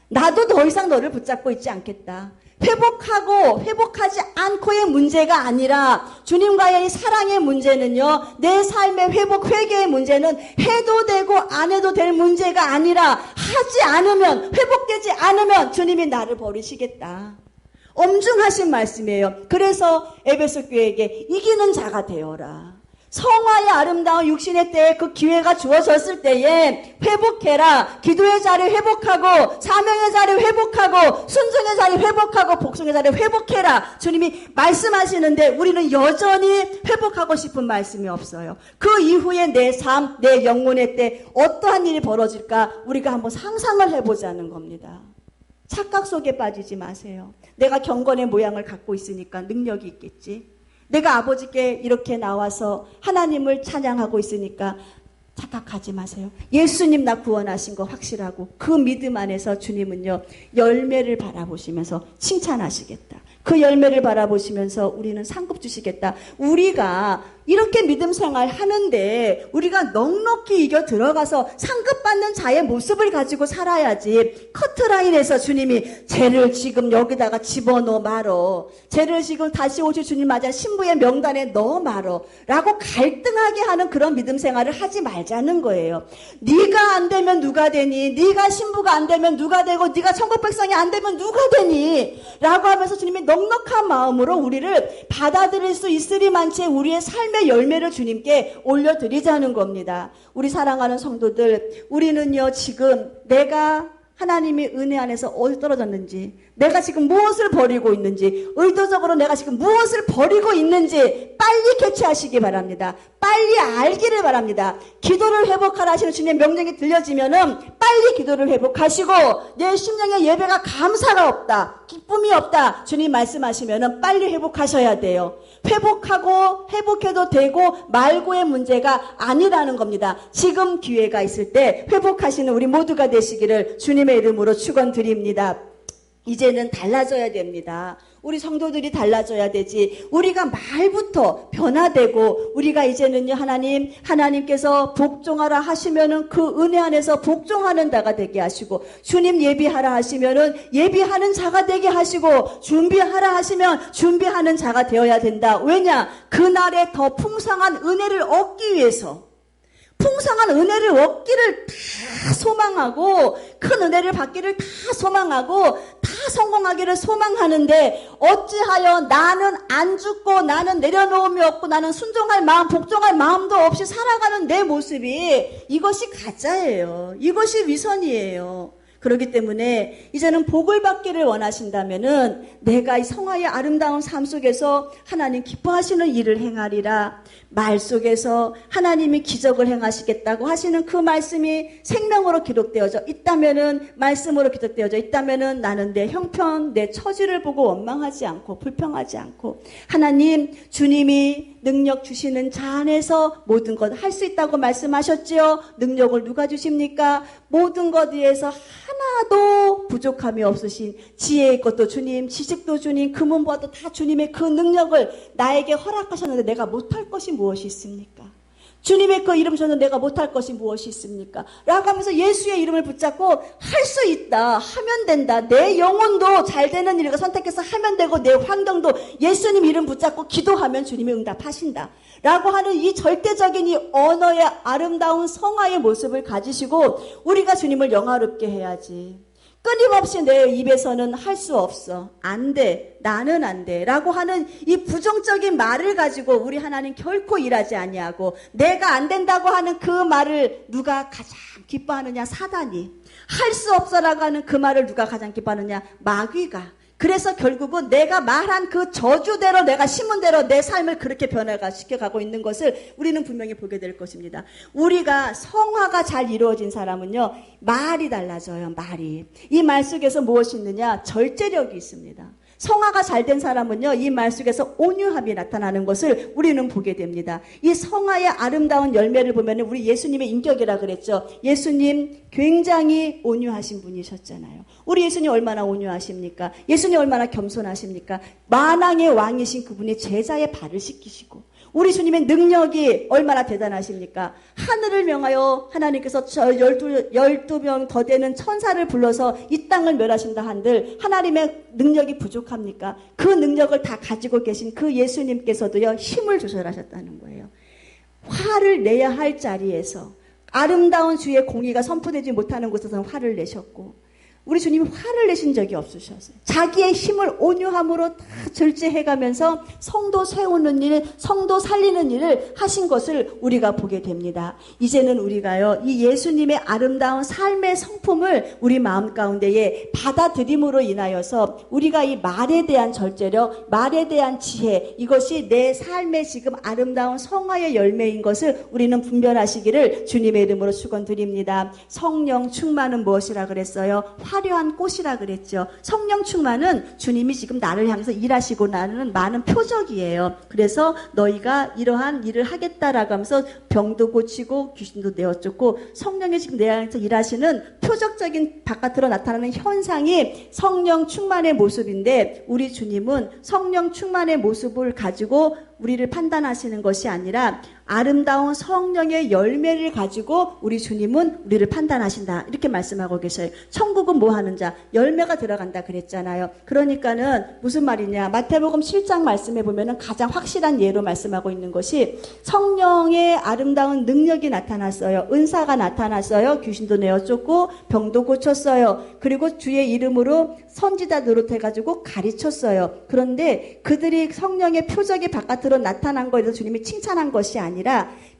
나도 더 이상 너를 붙잡고 있지 않겠다. 회복하고 회복하지 않고의 문제가 아니라 주님과의 이 사랑의 문제는요, 내 삶의 회복 회개의 문제는 해도 되고 안 해도 될 문제가 아니라 하지 않으면, 회복되지 않으면 주님이 나를 버리시겠다. 엄중하신 말씀이에요. 그래서 에베소 교회에게 이기는 자가 되어라. 성화의 아름다운 육신의 때에 그 기회가 주어졌을 때에 회복해라. 기도의 자리 회복하고, 사명의 자리 회복하고, 순종의 자리 회복하고, 복종의 자리 회복해라. 주님이 말씀하시는데 우리는 여전히 회복하고 싶은 말씀이 없어요. 그 이후에 내 삶, 내 영혼의 때 어떠한 일이 벌어질까 우리가 한번 상상을 해보자는 겁니다. 착각 속에 빠지지 마세요. 내가 경건의 모양을 갖고 있으니까 능력이 있겠지. 내가 아버지께 이렇게 나와서 하나님을 찬양하고 있으니까 착각하지 마세요. 예수님 나 구원하신 거 확실하고 그 믿음 안에서 주님은요, 열매를 바라보시면서 칭찬하시겠다. 그 열매를 바라보시면서 우리는 상급 주시겠다. 우리가 이렇게 믿음 생활 하는데 우리가 넉넉히 이겨 들어가서 상급 받는 자의 모습을 가지고 살아야지. 커트라인에서 주님이 쟤를 지금 여기다가 집어넣어 말어, 쟤를 지금 다시 오실 주님 맞아 신부의 명단에 넣어 말어 라고 갈등하게 하는 그런 믿음 생활을 하지 말자는 거예요. 네가 안 되면 누가 되니? 네가 신부가 안 되면 누가 되고, 네가 천국 백성이 안 되면 누가 되니? 라고 하면서 주님이 넉넉한 마음으로 우리를 받아들일 수 있으리만치 우리의 삶의 열매를 주님께 올려드리자는 겁니다. 우리 사랑하는 성도들, 우리는요 지금 내가 하나님의 은혜 안에서 어디 떨어졌는지, 내가 지금 무엇을 버리고 있는지, 의도적으로 내가 지금 무엇을 버리고 있는지 빨리 캐치하시기 바랍니다. 빨리 알기를 바랍니다. 기도를 회복하라 하시는 주님의 명령이 들려지면은 빨리 기도를 회복하시고, 내 심령의 예배가 감사가 없다, 기쁨이 없다 주님 말씀하시면은 빨리 회복하셔야 돼요. 회복하고 회복해도 되고 말고의 문제가 아니라는 겁니다. 지금 기회가 있을 때 회복하시는 우리 모두가 되시기를 주님의 이름으로 축원드립니다. 이제는 달라져야 됩니다. 우리 성도들이 달라져야 되지. 우리가 말부터 변화되고, 우리가 이제는요 하나님께서 복종하라 하시면은 그 은혜 안에서 복종하는 자가 되게 하시고, 주님 예비하라 하시면은 예비하는 자가 되게 하시고, 준비하라 하시면 준비하는 자가 되어야 된다. 왜냐? 그날에 더 풍성한 은혜를 얻기 위해서, 풍성한 은혜를 얻기를 다 소망하고, 큰 은혜를 받기를 다 소망하고, 다 성공하기를 소망하는데 어찌하여 나는 안 죽고, 나는 내려놓음이 없고, 나는 순종할 마음, 복종할 마음도 없이 살아가는 내 모습이, 이것이 가짜예요. 이것이 위선이에요. 그렇기 때문에 이제는 복을 받기를 원하신다면은 내가 이 성화의 아름다운 삶 속에서 하나님 기뻐하시는 일을 행하리라, 말 속에서 하나님이 기적을 행하시겠다고 하시는 그 말씀이 생명으로 기록되어져 있다면은, 말씀으로 기록되어져 있다면은 나는 내 형편, 내 처지를 보고 원망하지 않고 불평하지 않고, 하나님 주님이 능력 주시는 자 안에서 모든 것 할 수 있다고 말씀하셨지요. 능력을 누가 주십니까? 모든 것 위에서 하나도 부족함이 없으신 지혜의 것도 주님, 지식도 주님, 금은보화도 다 주님의 그 능력을 나에게 허락하셨는데 내가 못할 것이 무엇이 있습니까? 주님의 그 이름 저는 내가 못할 것이 무엇이 있습니까? 라고 하면서 예수의 이름을 붙잡고 할 수 있다, 하면 된다, 내 영혼도 잘 되는 일을 선택해서 하면 되고, 내 환경도 예수님 이름 붙잡고 기도하면 주님이 응답하신다 라고 하는 이 절대적인 이 언어의 아름다운 성화의 모습을 가지시고 우리가 주님을 영화롭게 해야지. 끊임없이 내 입에서는 할 수 없어, 안 돼, 나는 안 돼 라고 하는 이 부정적인 말을 가지고 우리 하나님 결코 일하지 아니하고, 내가 안 된다고 하는 그 말을 누가 가장 기뻐하느냐? 사단이. 할 수 없어라고 하는 그 말을 누가 가장 기뻐하느냐? 마귀가. 그래서 결국은 내가 말한 그 저주대로 내가 심은 대로 내 삶을 그렇게 변화시켜가고 있는 것을 우리는 분명히 보게 될 것입니다. 우리가 성화가 잘 이루어진 사람은요, 말이 달라져요. 말이. 이 말 속에서 무엇이 있느냐? 절제력이 있습니다. 성화가 잘 된 사람은요, 이 말 속에서 온유함이 나타나는 것을 우리는 보게 됩니다. 이 성화의 아름다운 열매를 보면 우리 예수님의 인격이라 그랬죠. 예수님 굉장히 온유하신 분이셨잖아요. 우리 예수님 얼마나 온유하십니까? 예수님 얼마나 겸손하십니까? 만왕의 왕이신 그분이 제자의 발을 씻기시고, 우리 주님의 능력이 얼마나 대단하십니까? 하늘을 명하여 하나님께서 12명 더 되는 천사를 불러서 이 땅을 멸하신다 한들 하나님의 능력이 부족합니까? 그 능력을 다 가지고 계신 그 예수님께서도요, 힘을 조절하셨다는 거예요. 화를 내야 할 자리에서 아름다운 주의 공의가 선포되지 못하는 곳에서는 화를 내셨고, 우리 주님이 화를 내신 적이 없으셨어요. 자기의 힘을 온유함으로 다 절제해가면서 성도 세우는 일, 성도 살리는 일을 하신 것을 우리가 보게 됩니다. 이제는 우리가요, 이 예수님의 아름다운 삶의 성품을 우리 마음 가운데에 받아들임으로 인하여서 우리가 이 말에 대한 절제력, 말에 대한 지혜, 이것이 내 삶의 지금 아름다운 성화의 열매인 것을 우리는 분별하시기를 주님의 이름으로 축원드립니다. 성령 충만은 무엇이라 그랬어요? 화려한 꽃이라 그랬죠. 성령 충만은 주님이 지금 나를 향해서 일하시고 나는 많은 표적이에요. 그래서 너희가 이러한 일을 하겠다라고 하면서 병도 고치고 귀신도 내어쫓고, 성령이 지금 내 안에서 일하시는 표적적인 바깥으로 나타나는 현상이 성령 충만의 모습인데, 우리 주님은 성령 충만의 모습을 가지고 우리를 판단하시는 것이 아니라 아름다운 성령의 열매를 가지고 우리 주님은 우리를 판단하신다, 이렇게 말씀하고 계셔요. 천국은 뭐 하는 자? 열매가 들어간다 그랬잖아요. 그러니까는 무슨 말이냐? 마태복음 7장 말씀해 보면은 가장 확실한 예로 말씀하고 있는 것이, 성령의 아름다운 능력이 나타났어요. 은사가 나타났어요. 귀신도 내어쫓고 병도 고쳤어요. 그리고 주의 이름으로 선지자 노릇해가지고 가르쳤어요. 그런데 그들이 성령의 표적이 바깥으로 나타난 거에 대해서 주님이 칭찬한 것이 아니라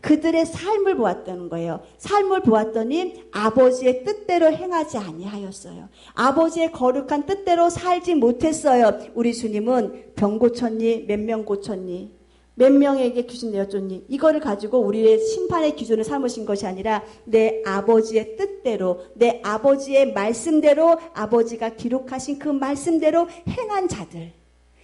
그들의 삶을 보았다는 거예요. 삶을 보았더니 아버지의 뜻대로 행하지 아니하였어요. 아버지의 거룩한 뜻대로 살지 못했어요. 우리 주님은 병 고쳤니? 몇 명 고쳤니? 몇 명에게 귀신 내어줬니? 이거를 가지고 우리의 심판의 기준을 삼으신 것이 아니라 내 아버지의 뜻대로, 내 아버지의 말씀대로, 아버지가 기록하신 그 말씀대로 행한 자들.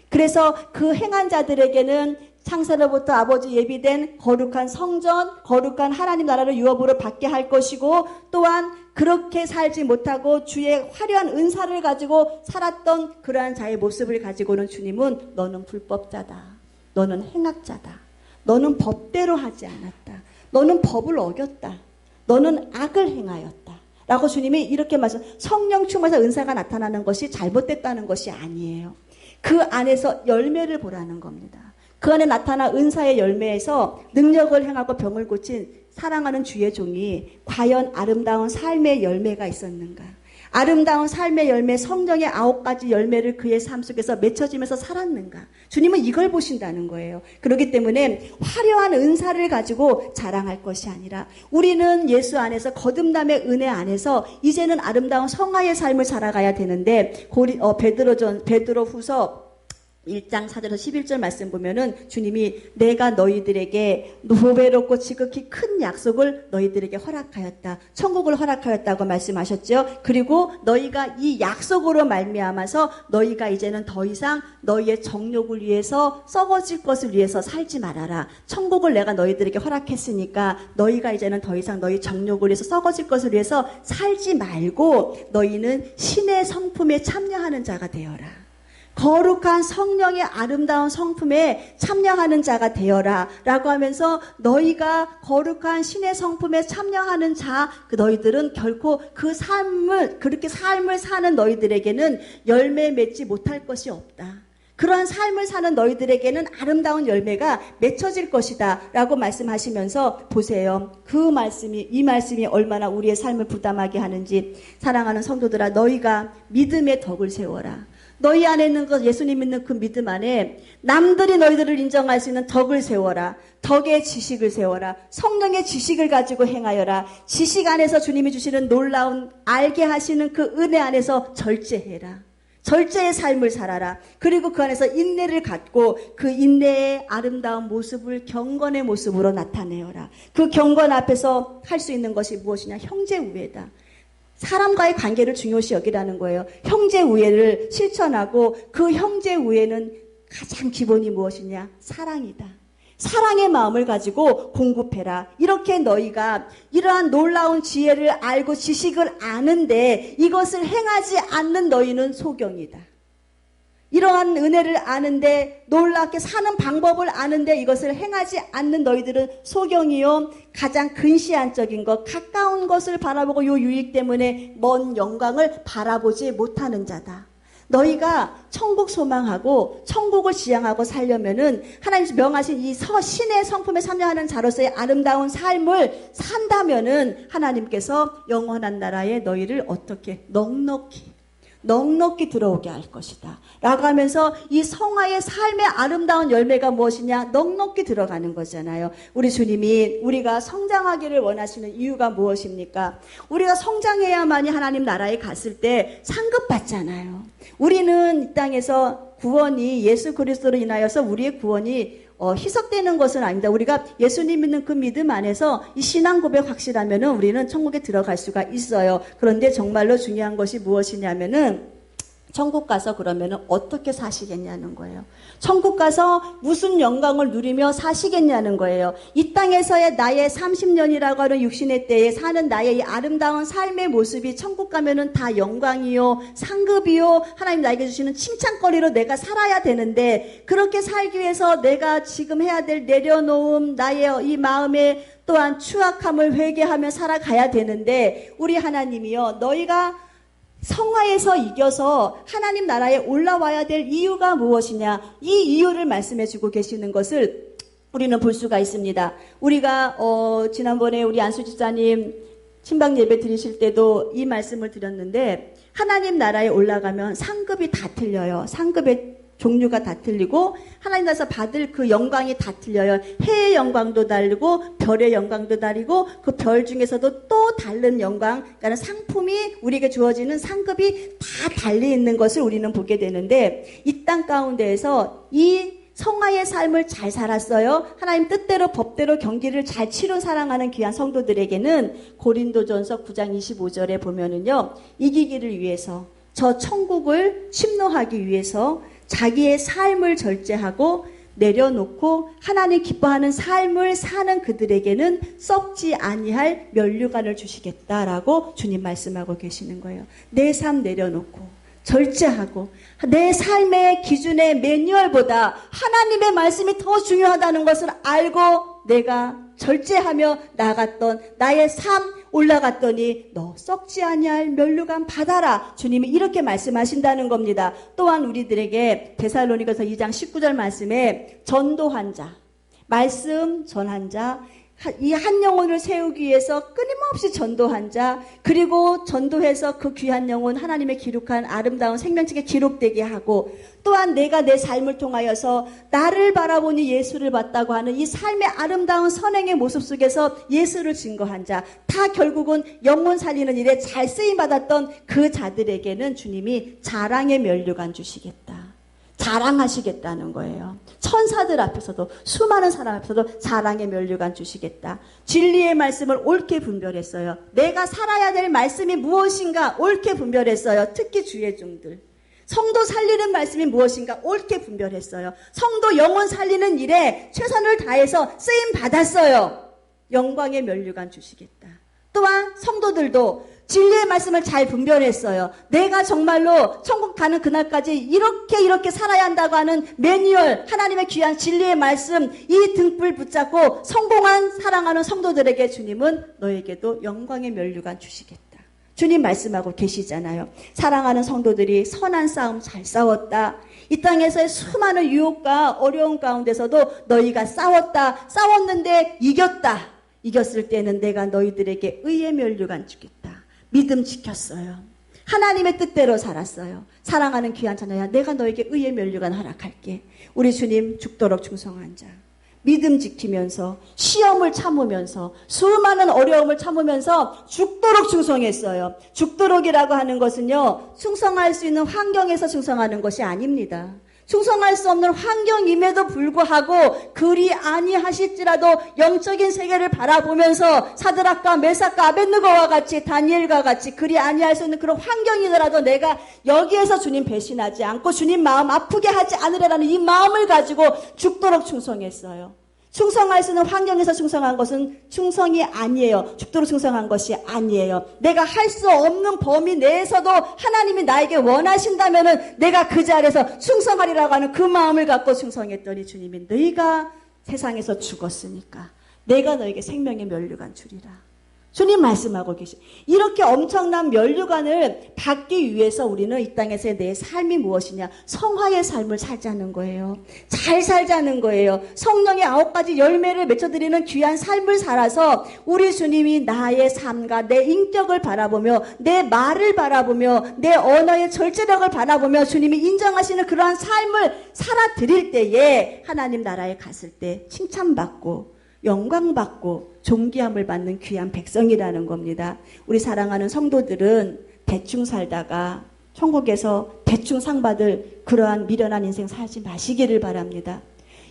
그래서 그 행한 자들에게는 창세로부터 아버지 예비된 거룩한 성전, 거룩한 하나님 나라를 유업으로 받게 할 것이고, 또한 그렇게 살지 못하고 주의 화려한 은사를 가지고 살았던 그러한 자의 모습을 가지고는 주님은 너는 불법자다, 너는 행악자다, 너는 법대로 하지 않았다, 너는 법을 어겼다, 너는 악을 행하였다 라고 주님이 이렇게 말씀. 성령 충만해서 은사가 나타나는 것이 잘못됐다는 것이 아니에요. 그 안에서 열매를 보라는 겁니다. 그 안에 나타난 은사의 열매에서 능력을 행하고 병을 고친 사랑하는 주의 종이 과연 아름다운 삶의 열매가 있었는가? 아름다운 삶의 열매, 성령의 9가지 열매를 그의 삶 속에서 맺혀지면서 살았는가? 주님은 이걸 보신다는 거예요. 그렇기 때문에 화려한 은사를 가지고 자랑할 것이 아니라 우리는 예수 안에서 거듭남의 은혜 안에서 이제는 아름다운 성화의 삶을 살아가야 되는데, 베드로후서 1장 4절에서 11절 말씀 보면은 주님이 내가 너희들에게 보배롭고 지극히 큰 약속을 너희들에게 허락하였다. 천국을 허락하였다고 말씀하셨죠. 그리고 너희가 이 약속으로 말미암아서 너희가 이제는 더 이상 너희의 정욕을 위해서, 썩어질 것을 위해서 살지 말아라. 천국을 내가 너희들에게 허락했으니까 너희가 이제는 더 이상 너희 정욕을 위해서, 썩어질 것을 위해서 살지 말고 너희는 신의 성품에 참여하는 자가 되어라. 거룩한 성령의 아름다운 성품에 참여하는 자가 되어라 라고 하면서, 너희가 거룩한 신의 성품에 참여하는 자, 그 너희들은 결코 그 삶을, 그렇게 삶을 사는 너희들에게는 열매 맺지 못할 것이 없다. 그러한 삶을 사는 너희들에게는 아름다운 열매가 맺혀질 것이다 라고 말씀하시면서, 보세요. 이 말씀이 얼마나 우리의 삶을 부담하게 하는지. 사랑하는 성도들아, 너희가 믿음의 덕을 세워라. 너희 안에 있는 것, 예수님 믿는 그 믿음 안에 남들이 너희들을 인정할 수 있는 덕을 세워라. 덕의 지식을 세워라. 성령의 지식을 가지고 행하여라. 지식 안에서 주님이 주시는 놀라운 알게 하시는 그 은혜 안에서 절제해라. 절제의 삶을 살아라. 그리고 그 안에서 인내를 갖고 그 인내의 아름다운 모습을 경건의 모습으로 나타내어라. 그 경건 앞에서 할 수 있는 것이 무엇이냐? 형제 우애다. 사람과의 관계를 중요시 여기라는 거예요. 형제 우애를 실천하고 그 형제 우애는 가장 기본이 무엇이냐? 사랑이다. 사랑의 마음을 가지고 공급해라. 이렇게 너희가 이러한 놀라운 지혜를 알고 지식을 아는데 이것을 행하지 않는 너희는 소경이다. 이러한 은혜를 아는데 놀랍게 사는 방법을 아는데 이것을 행하지 않는 너희들은 소경이요. 가장 근시안적인 것, 가까운 것을 바라보고 요 유익 때문에 먼 영광을 바라보지 못하는 자다. 너희가 천국 소망하고 천국을 지향하고 살려면은 하나님 명하신 이 신의 성품에 참여하는 자로서의 아름다운 삶을 산다면은 하나님께서 영원한 나라에 너희를 어떻게 넉넉히 들어오게 할 것이다 라고 하면서 이 성화의 삶의 아름다운 열매가 무엇이냐? 넉넉히 들어가는 거잖아요. 우리 주님이 우리가 성장하기를 원하시는 이유가 무엇입니까? 우리가 성장해야만이 하나님 나라에 갔을 때 상급받잖아요. 우리는 이 땅에서 구원이 예수 그리스도로 인하여서 우리의 구원이 희석되는 것은 아닙니다. 우리가 예수님 믿는 그 믿음 안에서 이 신앙 고백 확실하면은 우리는 천국에 들어갈 수가 있어요. 그런데 정말로 중요한 것이 무엇이냐면은 천국 가서 그러면은 어떻게 사시겠냐는 거예요. 천국 가서 무슨 영광을 누리며 사시겠냐는 거예요. 이 땅에서의 나의 30년이라고 하는 육신의 때에 사는 나의 이 아름다운 삶의 모습이 천국 가면은 다 영광이요, 상급이요, 하나님 나에게 주시는 칭찬거리로 내가 살아야 되는데 그렇게 살기 위해서 내가 지금 해야 될 내려놓음, 나의 이 마음에 또한 추악함을 회개하며 살아가야 되는데 우리 하나님이요, 너희가 성화에서 이겨서 하나님 나라에 올라와야 될 이유가 무엇이냐? 이 이유를 말씀해 주고 계시는 것을 우리는 볼 수가 있습니다. 우리가 지난번에 우리 안수 집사님 친방 예배 드리실 때도 이 말씀을 드렸는데 하나님 나라에 올라가면 상급이 다 틀려요. 상급의 종류가 다 틀리고 하나님 나라에서 받을 그 영광이 다 틀려요. 해의 영광도 다르고 별의 영광도 다르고 그 별 중에서도 또 다른 영광, 그러니까 상품이 우리에게 주어지는 상급이 다 달리 있는 것을 우리는 보게 되는데 이 땅 가운데에서 이 성화의 삶을 잘 살았어요. 하나님 뜻대로 법대로 경기를 잘 치러 사랑하는 귀한 성도들에게는 고린도전서 9장 25절에 보면은요, 이기기를 위해서 저 천국을 침노하기 위해서 자기의 삶을 절제하고 내려놓고 하나님 기뻐하는 삶을 사는 그들에게는 썩지 아니할 면류관을 주시겠다라고 주님 말씀하고 계시는 거예요. 내 삶 내려놓고 절제하고 내 삶의 기준의 매뉴얼보다 하나님의 말씀이 더 중요하다는 것을 알고 내가 절제하며 나갔던 나의 삶 올라갔더니 너 썩지 아니할 면류관 받아라. 주님이 이렇게 말씀하신다는 겁니다. 또한 우리들에게 데살로니가서 2장 19절 말씀에 전도한 자, 말씀 전한 자, 이 한 영혼을 세우기 위해서 끊임없이 전도한 자, 그리고 전도해서 그 귀한 영혼 하나님의 기록한 아름다운 생명책에 기록되게 하고, 또한 내가 내 삶을 통하여서 나를 바라보니 예수를 봤다고 하는 이 삶의 아름다운 선행의 모습 속에서 예수를 증거한 자, 다 결국은 영혼 살리는 일에 잘 쓰임받았던 그 자들에게는 주님이 자랑의 면류관 주시겠다, 자랑하시겠다는 거예요. 천사들 앞에서도, 수많은 사람 앞에서도 자랑의 면류관 주시겠다. 진리의 말씀을 옳게 분별했어요. 내가 살아야 될 말씀이 무엇인가 옳게 분별했어요. 특히 주의 종들. 성도 살리는 말씀이 무엇인가 옳게 분별했어요. 성도 영혼 살리는 일에 최선을 다해서 쓰임 받았어요. 영광의 면류관 주시겠다. 또한 성도들도 진리의 말씀을 잘 분별했어요. 내가 정말로 천국 가는 그날까지 이렇게 살아야 한다고 하는 매뉴얼, 하나님의 귀한 진리의 말씀, 이 등불 붙잡고 성공한 사랑하는 성도들에게 주님은 너에게도 영광의 면류관 주시겠다. 주님 말씀하고 계시잖아요. 사랑하는 성도들이 선한 싸움 잘 싸웠다. 이 땅에서의 수많은 유혹과 어려움 가운데서도 너희가 싸웠는데 이겼다. 이겼을 때는 내가 너희들에게 의의 면류관 주겠다. 믿음 지켰어요. 하나님의 뜻대로 살았어요. 사랑하는 귀한 자녀야, 내가 너에게 의의 면류관 허락할게. 우리 주님 죽도록 충성한 자, 믿음 지키면서 시험을 참으면서 수많은 어려움을 참으면서 죽도록 충성했어요. 죽도록이라고 하는 것은요, 충성할 수 있는 환경에서 충성하는 것이 아닙니다. 충성할 수 없는 환경임에도 불구하고 그리 아니하실지라도 영적인 세계를 바라보면서 사드락과 메삭과 아벳느고와 같이 다니엘과 같이 그리 아니할 수 있는 그런 환경이더라도 내가 여기에서 주님 배신하지 않고 주님 마음 아프게 하지 않으려는 이 마음을 가지고 죽도록 충성했어요. 충성할 수 있는 환경에서 충성한 것은 충성이 아니에요. 죽도록 충성한 것이 아니에요. 내가 할 수 없는 범위 내에서도 하나님이 나에게 원하신다면은 내가 그 자리에서 충성하리라고 하는 그 마음을 갖고 충성했더니 주님이 너희가 세상에서 죽었으니까 내가 너에게 생명의 면류관 주리라. 주님 말씀하고 계시. 이렇게 엄청난 면류관을 받기 위해서 우리는 이 땅에서의 내 삶이 무엇이냐? 성화의 삶을 살자는 거예요. 잘 살자는 거예요. 성령의 9가지 열매를 맺혀드리는 귀한 삶을 살아서 우리 주님이 나의 삶과 내 인격을 바라보며 내 말을 바라보며 내 언어의 절제력을 바라보며 주님이 인정하시는 그러한 삶을 살아드릴 때에 하나님 나라에 갔을 때 칭찬받고 영광받고 존귀함을 받는 귀한 백성이라는 겁니다. 우리 사랑하는 성도들은 대충 살다가 천국에서 대충 상 받을 그러한 미련한 인생 살지 마시기를 바랍니다.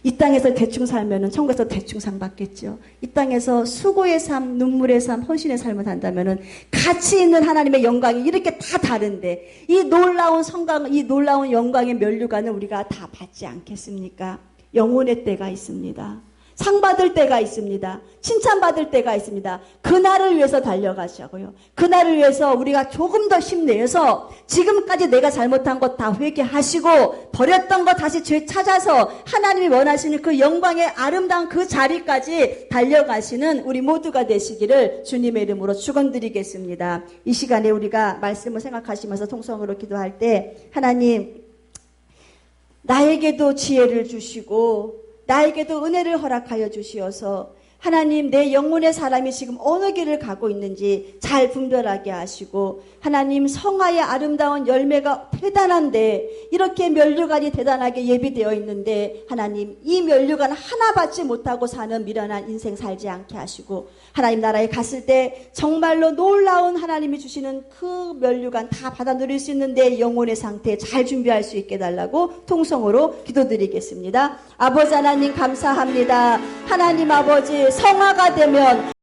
이 땅에서 대충 살면은 천국에서 대충 상 받겠죠. 이 땅에서 수고의 삶, 눈물의 삶, 헌신의 삶을 산다면은 가치 있는 하나님의 영광이 이렇게 다 다른데 이 놀라운 성강, 이 놀라운 영광의 면류관을 우리가 다 받지 않겠습니까? 영혼의 때가 있습니다. 상 받을 때가 있습니다. 칭찬받을 때가 있습니다. 그날을 위해서 달려가시고요. 그날을 위해서 우리가 조금 더 힘내서 지금까지 내가 잘못한 것 다 회개하시고 버렸던 것 다시 찾아서 하나님이 원하시는 그 영광의 아름다운 그 자리까지 달려가시는 우리 모두가 되시기를 주님의 이름으로 축원드리겠습니다. 이 시간에 우리가 말씀을 생각하시면서 통성으로 기도할 때 하나님 나에게도 지혜를 주시고 나에게도 은혜를 허락하여 주시어서 하나님 내 영혼의 사람이 지금 어느 길을 가고 있는지 잘 분별하게 하시고 하나님 성화의 아름다운 열매가 대단한데 이렇게 면류관이 대단하게 예비되어 있는데 하나님 이 면류관 하나 받지 못하고 사는 미련한 인생 살지 않게 하시고 하나님 나라에 갔을 때 정말로 놀라운 하나님이 주시는 그 면류관 다 받아 누릴 수 있는데 영혼의 상태 잘 준비할 수 있게 달라고 통성으로 기도드리겠습니다. 아버지 하나님 감사합니다. 하나님 아버지 성화가 되면